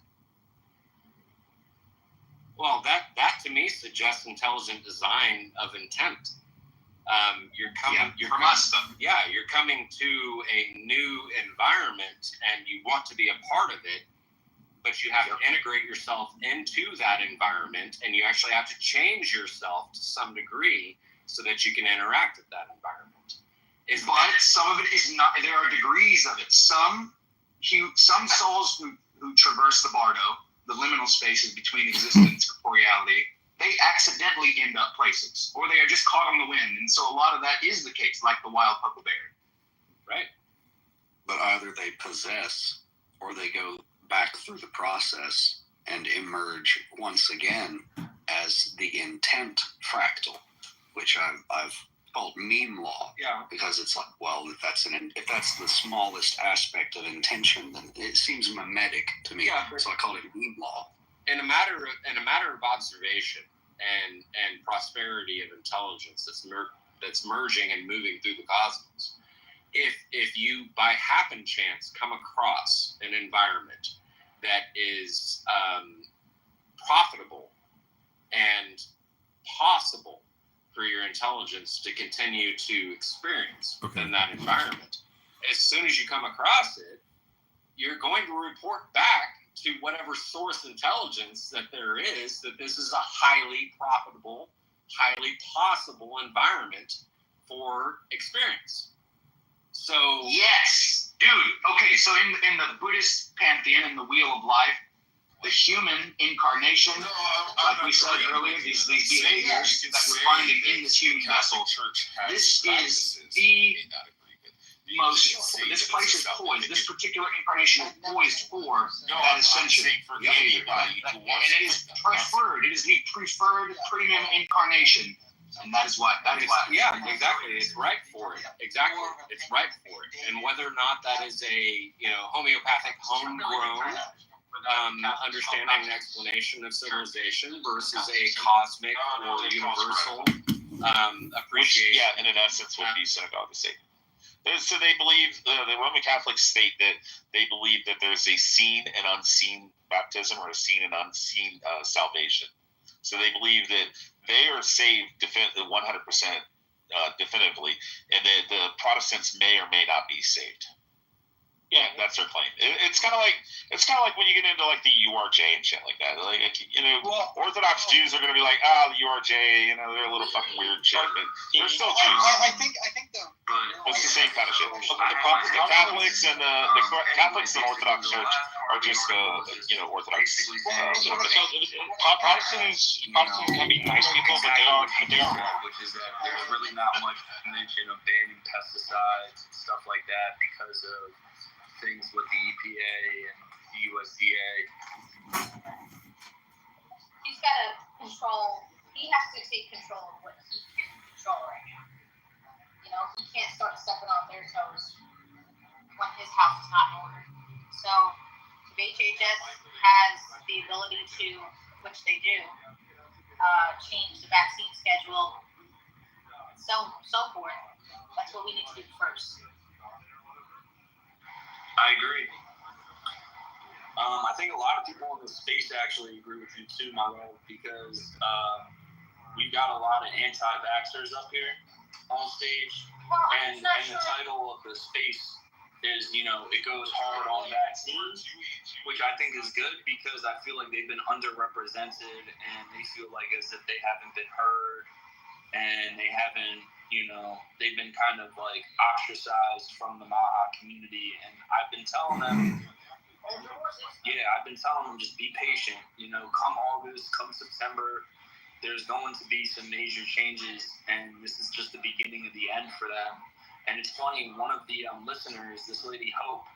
Well, that to me suggests intelligent design of intent. You're coming to a new environment and you want to be a part of it, but you have to integrate yourself into that environment, and you actually have to change yourself to some degree so that you can interact with that environment. But some of it is not. There are degrees of it. Some souls who traverse the bardo, the liminal spaces between existence and corporeality, they accidentally end up places, or they are just caught on the wind. And so a lot of that is the case, like the wild huckleberry. Right. But either they possess or they go back through the process and emerge once again as the intent fractal, which I've called meme law. Yeah. Because it's like, well, if that's the smallest aspect of intention, then it seems mimetic to me. Yeah, so I call it meme law. In a matter of observation and prosperity of intelligence that's merging and moving through the cosmos, if you by happen chance come across an environment that is profitable and possible for your intelligence to continue to experience in that environment, as soon as you come across it, you're going to report back to whatever source intelligence that there is that this is a highly profitable, highly possible environment for experience. So yes, dude. Okay, so in the Buddhist pantheon, in the Wheel of Life, the human incarnation, like we said earlier, these behaviors that we're finding in this human vessel, this is the most, this place is poised, this particular incarnation is poised for that ascension behavior. And it is preferred, it is the preferred premium incarnation. And that is why. Yeah, exactly. It's ripe for it. Exactly. It's ripe for it. And whether or not that is a, homeopathic, homegrown understanding and explanation of civilization versus a cosmic or universal appreciation. Yeah, in essence, would be synagogue of Satan. So they believe, the Roman Catholics state that they believe that there's a seen and unseen baptism or a seen and unseen salvation. So they believe that they are saved 100% definitively, and that the Protestants may or may not be saved. Yeah, that's their claim. It's kind of like when you get into like the URJ and shit like that. Like Orthodox Jews are going to be like, the URJ, they're a little fucking weird shit, but they're still Jews. I think it's the same kind of shit. The Catholics and the Catholics and Orthodox Church are just Orthodox. Protestants can be nice people, but they are. Which is that there's really not much mention of banning pesticides and stuff like that because of things with the EPA and the USDA. He's got to control. He has to take control of what he can control right now. You know, he can't start stepping on their toes when his house is not in order. So, if HHS has the ability to, which they do, change the vaccine schedule, so forth, that's what we need to do first. I agree. I think a lot of people in the space actually agree with you too, my love, because we've got a lot of anti-vaxxers up here on stage, and the title of the space is, it goes hard on vaccines, which I think is good because I feel like they've been underrepresented and they feel like as if they haven't been heard and they haven't, they've been kind of like ostracized from the Maha community. And I've been telling them, just be patient. Come August, come September, there's going to be some major changes, and this is just the beginning of the end for them. And it's funny, one of the listeners, this lady Hope,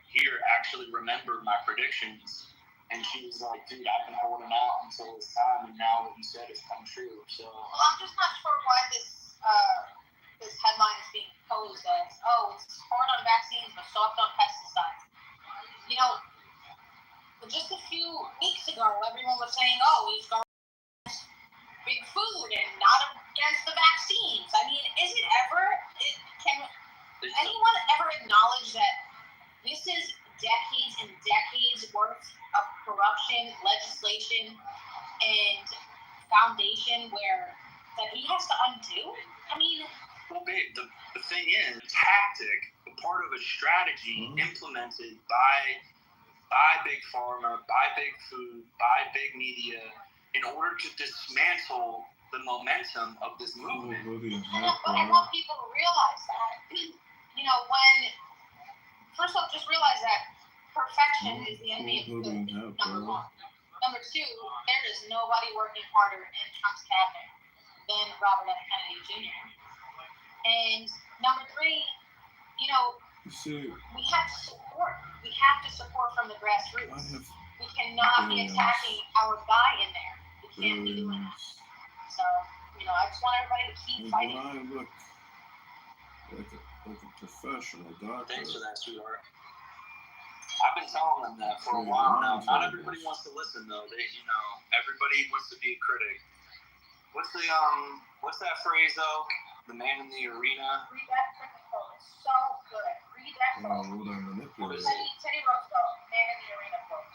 here actually remembered my predictions, and she was like, "Dude, I've been holding out until this time, and now what you said has come true." So, well, I'm just not sure why this headline is being posed as, "Oh, it's hard on vaccines but soft on pesticides." Just a few weeks ago, everyone was saying, "Oh, he's going against big food and not against the vaccines." I mean, can anyone ever acknowledge that this is decades and decades worth of corruption, legislation, and foundation that he has to undo? I mean, well, babe, the thing is, tactic, a part of a strategy implemented by big pharma, by big food, by big media, in order to dismantle the momentum of this movement. I want people to realize that. First off, just realize that perfection is the enemy of good, number one. Number two, there is nobody working harder in Trump's cabinet than Robert F. Kennedy Jr. And number three, we have to support. We have to support from the grassroots. We cannot be attacking our guy in there. We can't be doing that. So, I just want everybody to keep fighting. When I look like a professional doctor. Thanks for that, sweetheart. I've been telling them that for a while now. Not everybody wants to listen, though. Everybody wants to be a critic. What's that phrase, though? The man in the arena. Read that technical. It's so good. Read that quote. What is it? Teddy Roosevelt, man in the arena quote.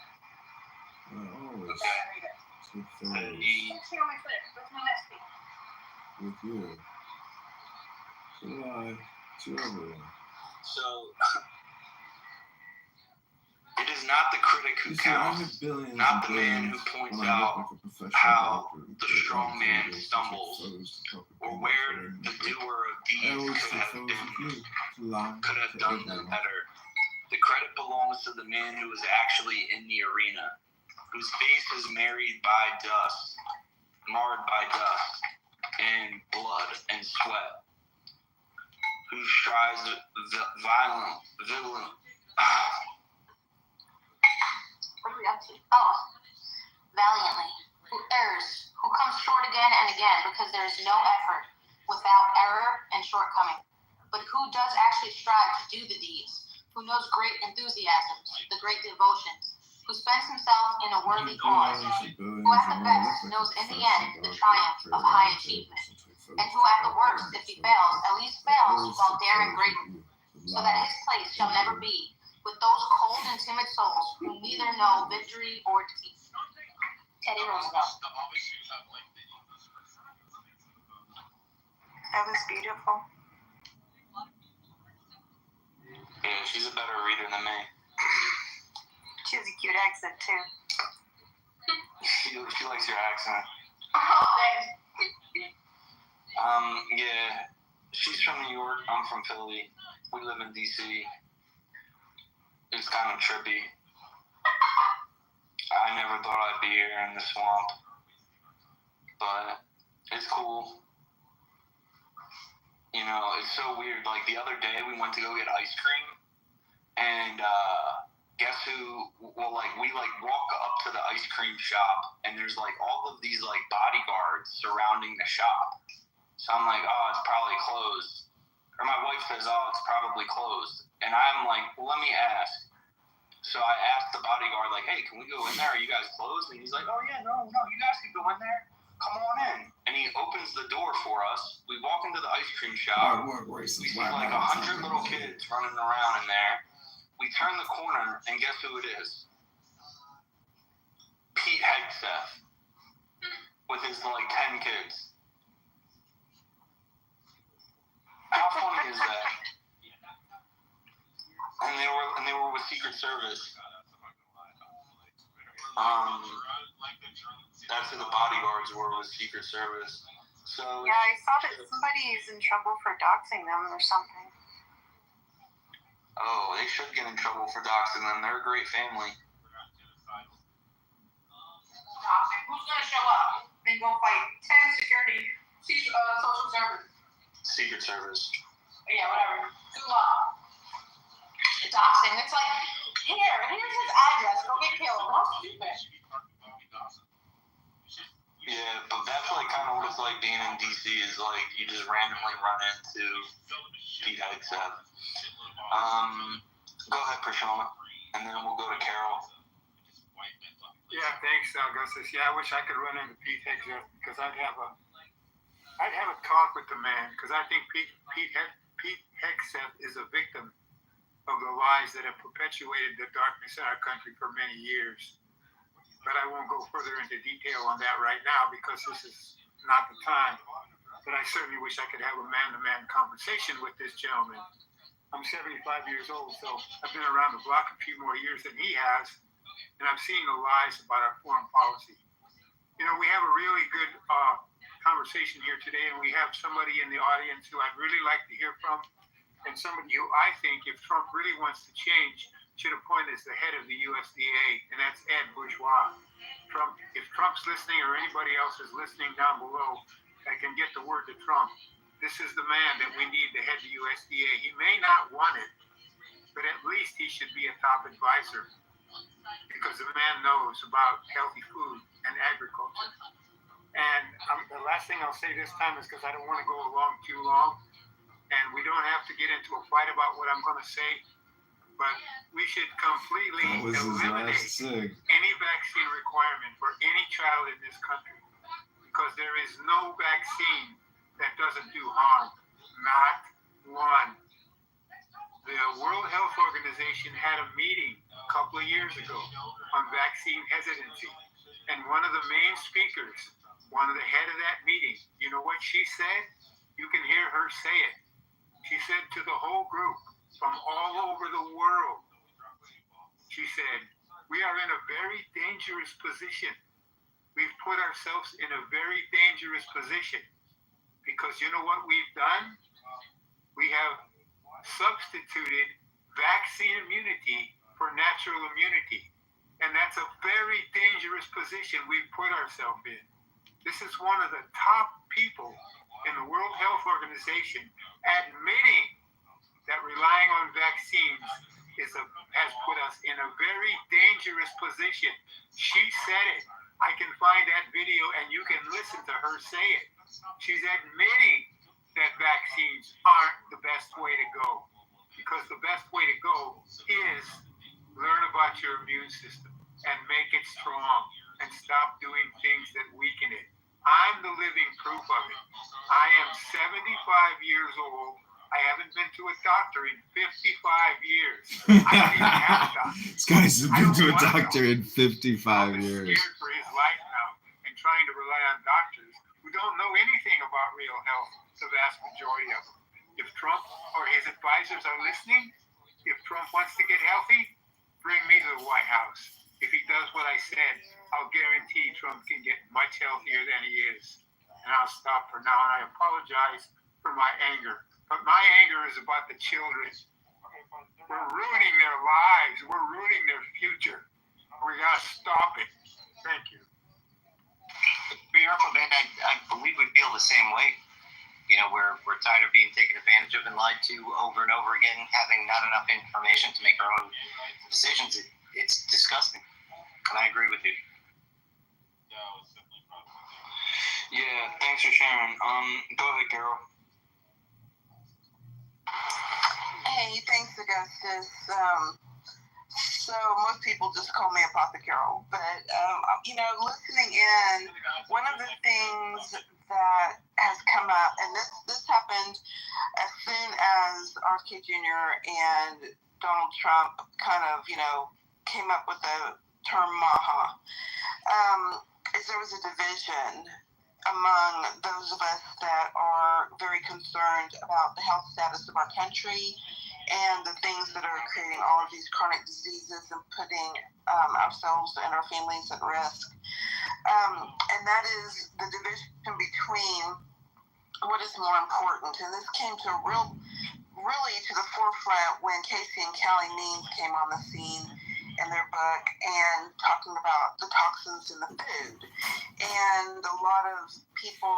Always read it. take those Let's see on my Twitter. What's my last speech? with you. So to everyone. So, it is not the critic who counts, not the man who points out how the strong man stumbles, or where the doer of deeds could have done them better. The credit belongs to the man who is actually in the arena, whose face is marred by dust, and blood and sweat, who strives What are we up to? Oh, valiantly, who errs, who comes short again and again, because there is no effort without error and shortcoming, but who does actually strive to do the deeds, who knows great enthusiasms, the great devotions, who spends himself in a worthy cause, who at the best knows in the end the triumph of high achievement, and who at the worst, if he fails, at least fails while daring greatly, so that his place shall never be with those cold and timid souls who neither know victory or defeat. Teddy Roosevelt. That was beautiful. Yeah, she's a better reader than me. She has a cute accent too. She likes your accent. Oh, thanks. Yeah, she's from New York. I'm from Philly. We live in DC. It's It's kind of trippy. I never thought I'd be here in the swamp, but it's cool. You know, it's so weird. Like, the other day, we went to go get ice cream, and guess who? Well, like, we walk up to the ice cream shop, and there's all of these bodyguards surrounding the shop. So I'm like, oh, it's probably closed. Or my wife says, oh, it's probably closed. And I'm like, well, let me ask. So I asked the bodyguard, hey, can we go in there? Are you guys closed? And he's like, oh yeah, no, you guys can go in there. Come on in. And he opens the door for us. We walk into the ice cream shop. We see 100 little kids running around in there. We turn the corner, and guess who it is? Pete Hegseth with his 10 kids. How funny is that? And they were with Secret Service. That's who the bodyguards were, with Secret Service. So yeah, I saw that somebody's in trouble for doxing them or something. Oh, they should get in trouble for doxing them. They're a great family. Who's gonna show up and go fight 10 security, social service? Secret Service. Yeah, whatever. Good luck. Doxing. It's here's his address. Go get killed. How stupid. Yeah, but that's kind of what it's like being in DC. Is you just randomly run into Pete Hegseth. Go ahead, Prashant, and then we'll go to Carol. Yeah, thanks, Augustus. Yeah, I wish I could run into Pete Hegseth because I'd have a talk with the man, because I think Pete Hegseth is a victim of the lies that have perpetuated the darkness in our country for many years. But I won't go further into detail on that right now because this is not the time. But I certainly wish I could have a man-to-man conversation with this gentleman. I'm 75 years old, so I've been around the block a few more years than he has, and I've seen the lies about our foreign policy. You know, we have a really good conversation here today, and we have somebody in the audience who I'd really like to hear from, and somebody who I think, if Trump really wants to change, should appoint as the head of the USDA, and that's Ed Bourgeois. If Trump's listening or anybody else is listening down below that can get the word to Trump, this is the man that we need to head the USDA. He may not want it, but at least he should be a top advisor because the man knows about healthy food and agriculture. And the last thing I'll say this time is because I don't want to go along too long, and we don't have to get into a fight about what I'm going to say, but we should completely eliminate any vaccine requirement for any child in this country because there is no vaccine that doesn't do harm. Not one. The World Health Organization had a meeting a couple of years ago on vaccine hesitancy. And one of the main speakers, one of the head of that meeting, you know what she said? You can hear her say it. She said to the whole group from all over the world, she said, we are in a very dangerous position. We've put ourselves in a very dangerous position because you know what we've done? We have substituted vaccine immunity for natural immunity. And that's a very dangerous position we've put ourselves in. This is one of the top people in the World Health Organization admitting that relying on vaccines has put us in a very dangerous position. She said it. I can find that video and you can listen to her say it. She's admitting that vaccines aren't the best way to go because the best way to go is learn about your immune system and make it strong and stop doing things that weaken it. I'm the living proof of it. I am 75 years old. I haven't been to a doctor in 55 years. I don't even have a doctor. This guy's been to a doctor in 55 years. He's scared for his life now and trying to rely on doctors who don't know anything about real health, the vast majority of them. If Trump or his advisors are listening, if Trump wants to get healthy, bring me to the White House. If he does what I said, I'll guarantee Trump can get much healthier than he is. And I'll stop for now, and I apologize for my anger. But my anger is about the children. We're ruining their lives. We're ruining their future. We gotta stop it. Thank you. I believe we feel the same way. You know, we're tired of being taken advantage of and lied to over and over again, having not enough information to make our own decisions. It's disgusting. And I agree with you. Yeah, thanks for sharing. Go ahead, Carol. Hey, thanks, Augustus. So most people just call me Apothecary, but listening in, one of the things that has come up, and this happened as soon as RFK Jr. and Donald Trump kind of, came up with the term MAHA, is there was a division among those of us that are very concerned about the health status of our country and the things that are creating all of these chronic diseases and putting ourselves and our families at risk. And that is the division between what is more important. And this came to really to the forefront when Casey and Callie Means came on the scene in their book and talking about the toxins in the food. And a lot of people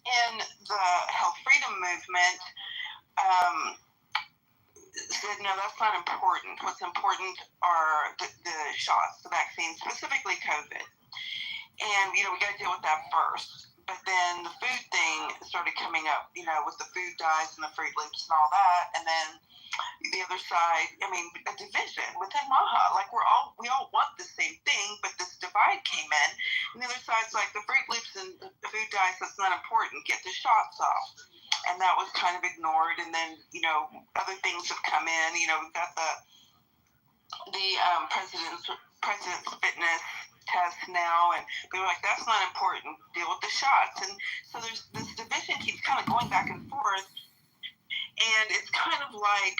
in the health freedom movement said, no, that's not important. What's important are the shots, the vaccines, specifically COVID. And, we got to deal with that first. But then the food thing started coming up, with the food dyes and the Fruit Loops and all that. And then the other side, a division within MAHA. Like we all want the same thing, but this divide came in. And the other side's like the Fruit Loops and the food dyes, that's not important. Get the shots off. And that was kind of ignored. And then, other things have come in. We've got the president's fitness test now, and they were like, that's not important, deal with the shots. And so there's this division keeps kind of going back and forth, and it's kind of like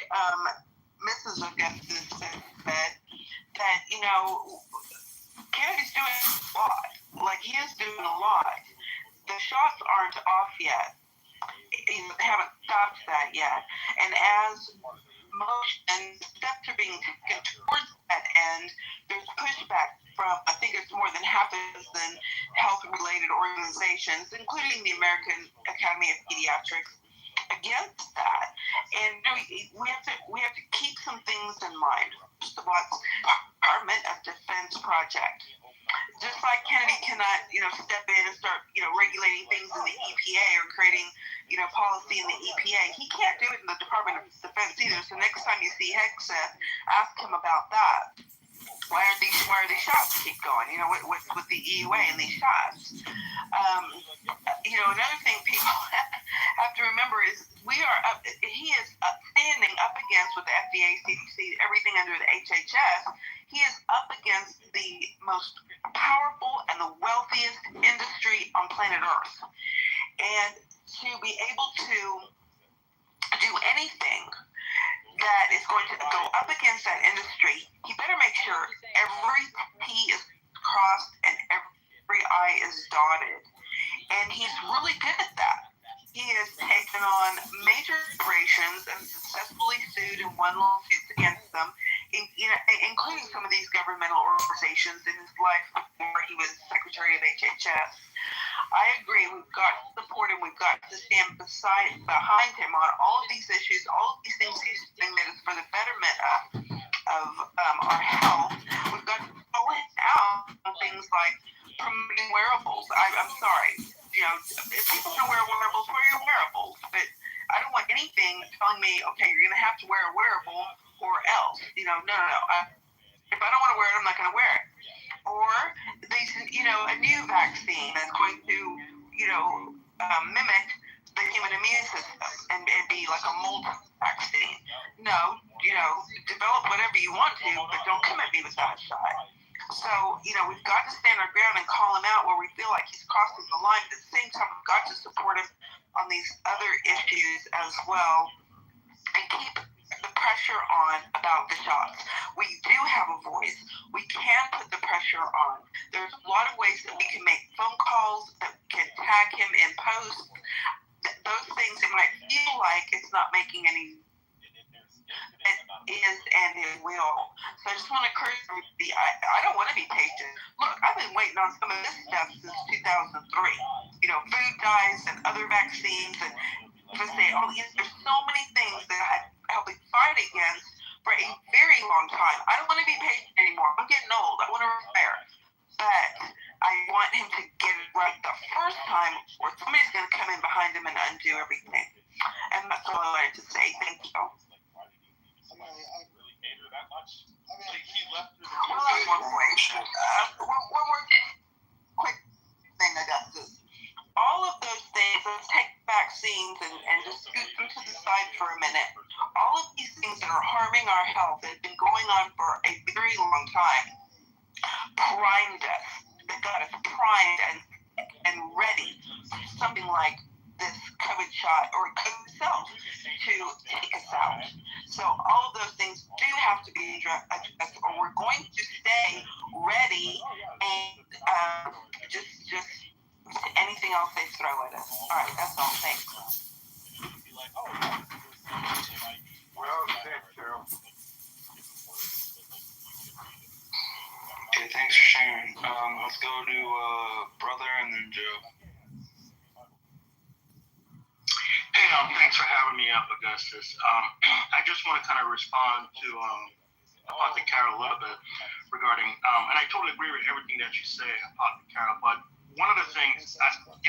Mrs. Augustus said that Kennedy's doing a lot. Like, he is doing a lot. The shots aren't off yet. They haven't stopped that yet. And as motion steps are being taken towards that end, there's pushback from, I think it's more than half a dozen health-related organizations, including the American Academy of Pediatrics, against that. And we have to keep some things in mind. First of all, it's Department of Defense project. Just like Kennedy cannot, step in and start, regulating things in the EPA or creating, policy in the EPA. He can't do it in the Department of Defense either. So next time you see Hegseth, ask him about that. Why are these shots keep going? With the EUA and these shots. Another thing people have to remember is he is standing up against, with the FDA, CDC, everything under the HHS, he is up against the most powerful and the wealthiest industry on planet Earth. And to be able to do anything that is going to go up against that industry, he better make sure every T is crossed and every I is dotted. And he's really good at that. He has taken on major corporations and successfully sued and won lawsuits against them, including some of these governmental organizations in his life before he was Secretary of HHS. I agree. We've got to support him. We've got to stand behind him on all of these issues, all of these things he's doing that is for the betterment of our health. We've got to call it out on things like promoting wearables. I'm sorry. If people want to wear wearables, wear your wearables. But I don't want anything telling me, okay, you're going to have to wear a wearable or else. No. If I don't want to wear it, I'm not going to wear it. Or a new vaccine that's going to, mimic the human immune system and be like a mold vaccine. No, develop whatever you want to, but don't come at me with that shot. So, we've got to stand our ground and call him out where we feel like he's crossing the line. But at the same time, we've got to support him on these other issues as well and keep the pressure on about the shots. We do have a voice. We can put the pressure on. There's a lot of ways that we can make phone calls, that we can tag him in posts. Those things, it might feel like it's not making any It is and it will. So I just want to encourage everybody. I don't want to be patient. Look, I've been waiting on some of this stuff since 2003. You know, food dyes and other vaccines and there's so many things that I had helped fight against for a very long time. I don't want to be patient anymore. I'm getting old. I want to retire. But I want him to get it right the first time or somebody's going to come in behind him and undo everything. And that's all I wanted to say. Thank you. One more quick thing I got this. All of those things, let's take vaccines and just scoot them to the side for a minute. All of these things that are harming our health that have been going on for a very long time primed us. They got us primed and ready for something like this COVID shot or COVID itself to take us out. So all of those things do have to be addressed, or we're going to stay ready and just anything else they throw at us. All right, that's all. Thanks. Well said, Cheryl. Okay, thanks for sharing. Let's go to Brother and then Joe. Hey, thanks for having me up, Augustus. I just want to kind of respond to Apostle Carol a little bit regarding, and I totally agree with everything that you say, Apostle Carol, but one of the things,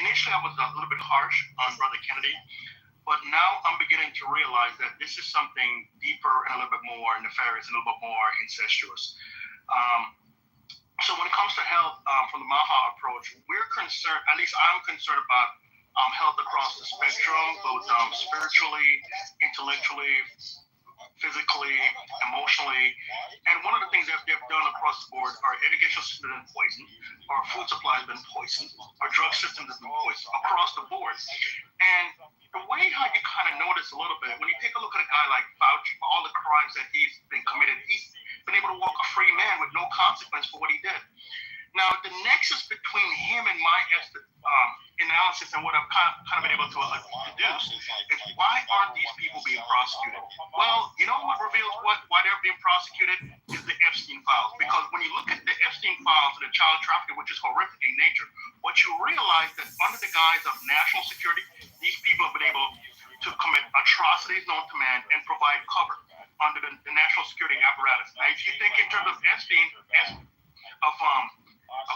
initially I was a little bit harsh on Brother Kennedy, but now I'm beginning to realize that this is something deeper and a little bit more nefarious and a little bit more incestuous. So when it comes to health, from the Maha approach, we're concerned, at least I'm concerned about health across the spectrum, both spiritually, intellectually, physically, emotionally. And one of the things that they've done across the board, our educational system has been poisoned, our food supply has been poisoned, our drug system has been poisoned across the board. And the way how you kind of notice a little bit, when you take a look at a guy like Fauci, all the crimes that he's been committed, he's been able to walk a free man with no consequence for what he did. Now, the nexus between him and my analysis and what I've kind of been able to deduce is why aren't these people being prosecuted? Well, you know what reveals why they're being prosecuted is the Epstein files. Because when you look at the Epstein files and the child trafficking, which is horrific in nature, what you realize that under the guise of national security, these people have been able to commit atrocities known to man and provide cover under the national security apparatus. Now, if you think in terms of Epstein,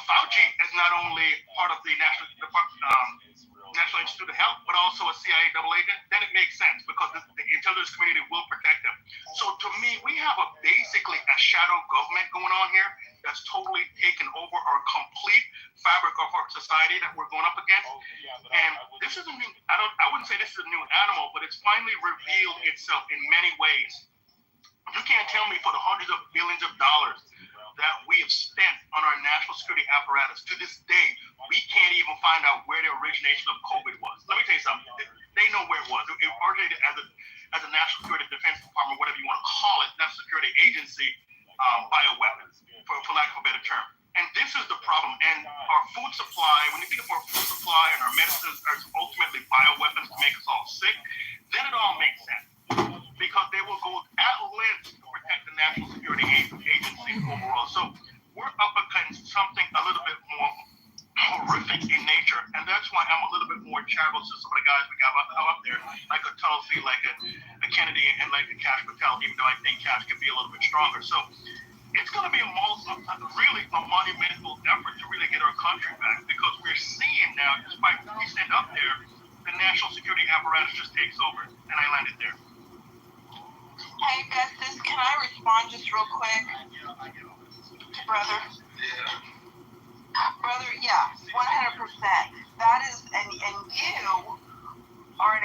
Fauci is not only part of the National Institute of Health, but also a CIA double agent, then it makes sense because the intelligence community will protect them. So to me, we have basically a shadow government going on here that's totally taken over our complete fabric of our society that we're going up against. And this is I wouldn't say this is a new animal, but it's finally revealed itself in many ways. You can't tell me for the hundreds of billions of dollars that we have spent on our national security apparatus, to this day, we can't even find out where the origination of COVID was. Let me tell you something. They know where it was. It originated as a National Security Defense Department, whatever you want to call it, National Security Agency, bioweapons, for lack of a better term. And this is the problem. And our food supply, when you think of our food supply and our medicines are ultimately bioweapons to make us all sick, then it all makes sense. Because they will go at length to protect the National Security Agency overall. So we're up against something a little bit more horrific in nature, and that's why I'm a little bit more charitable to some of the guys we got up there, like a Tulsi, like a Kennedy, and like a Cash Patel, even though I think Cash can be a little bit stronger. So it's going to be really a monumental effort to really get our country back, because we're seeing now, despite what we send up there, the national security apparatus just takes over, and I landed there. Hey, Augustus, can I respond just real quick to Brother? Yeah. Brother, yeah, 100%. That is, and you are an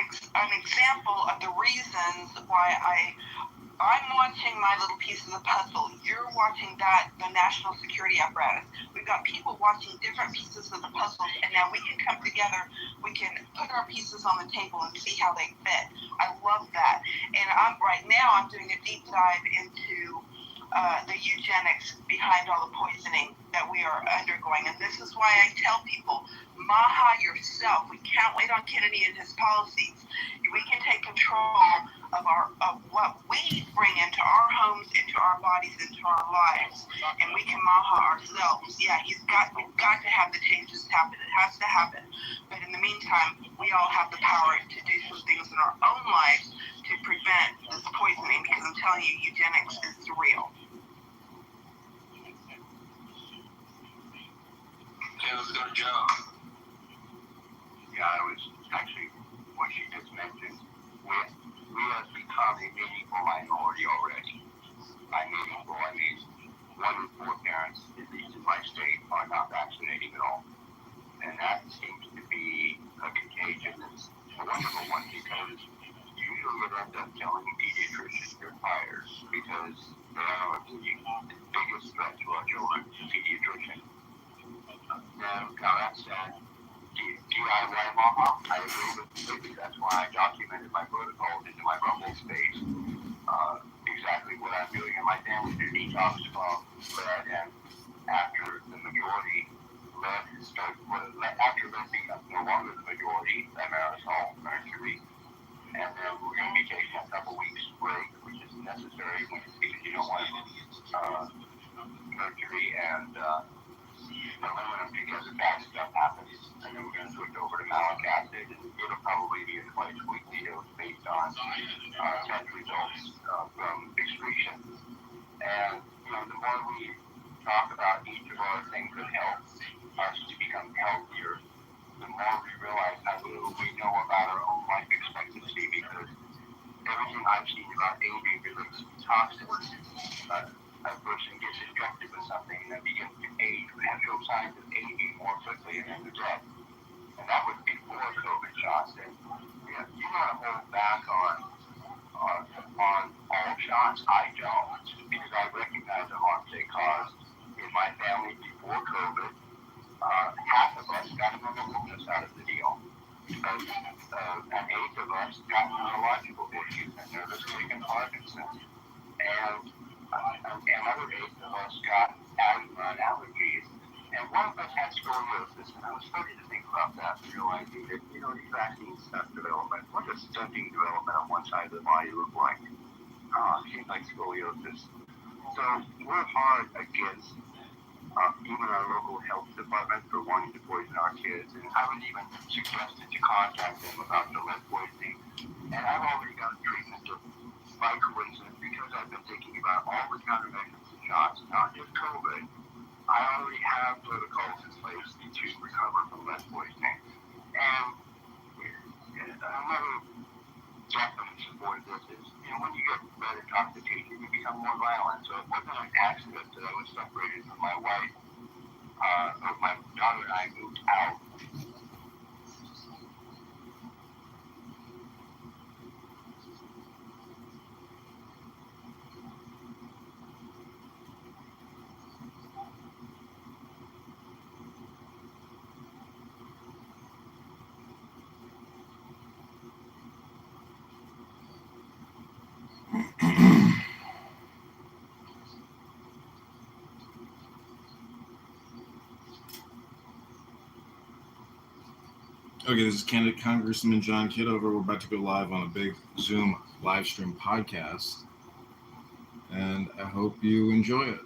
example of the reasons why I'm watching my little piece of the puzzle. You're watching the national security apparatus. We've got people watching different pieces of the puzzle, and now we can come together. We can put our pieces on the table and see how they fit. I love that. And right now I'm doing a deep dive into the eugenics behind all the poisoning that we are undergoing. And this is why I tell people, Maha yourself. We can't wait on Kennedy and his policies. We can take control of what we bring into our homes, into our bodies, into our lives, and we can Maha ourselves. Yeah, we've got to have the changes happen. It has to happen. But in the meantime, we all have the power to do some things in our own lives to prevent this poisoning, because I'm telling you, eugenics is real. Okay, let's go to Joe. Yeah, I was actually, what she just mentioned, we have become a meaningful minority already. By meaningful, I mean 1 in 4 parents, at least in my state, are not vaccinating at all. And that seems to be a contagion that's a wonderful one, because usually it ends up killing pediatricians or fires, because they are the biggest threat to our children, pediatricians. Now that said, DIY Maha, I agree with you. That's why I documented my protocols into my Rumble space. Exactly what I'm doing, and my family did detox from lead, and after the majority after lead becomes no longer the majority, aerosol, mercury, and then we're going to be taking a couple weeks break, which is necessary because you don't want mercury and aluminum together, bad stuff happens, and then we're going to switch over to malic acid, and it'll probably be a twice weekly dose based on test results from excretion. And the more we talk about each of our things that help us to become healthier, the more we realize how little we know about our own life expectancy, because everything I've seen about aging relates to toxins. A person gets injected with something and then begins to age, and show signs of aging more quickly, and then they're dead. And that was before COVID shots. And you want to hold back on all shots. I don't, because I recognize the harm they caused in my family before COVID. Half of us got a mental illness out of the deal. An eighth of us got neurological issues and nervous tick and Parkinson's. And another eighth of us got asthma and allergies. And one of us had scoliosis. And I was starting to think about that, realizing that, these vaccine stuff development, what does stunting development on one side of the body look like? It seems like scoliosis. So we're hard against even our local health department for wanting to poison our kids. And I was even suggested to contact them about the lead poisoning. And I've already got treatment by coincidence, because I've been thinking about all the countermeasures and shots, not just COVID. I already have protocols in place to recover from lead poisoning. And another definite support of this is, when you get lead intoxication, you become more violent. So it wasn't an accident that I was separated from my wife. My daughter and I moved out. Okay, this is candidate Congressman John Kitover. We're about to go live on a big Zoom live stream podcast, and I hope you enjoy it.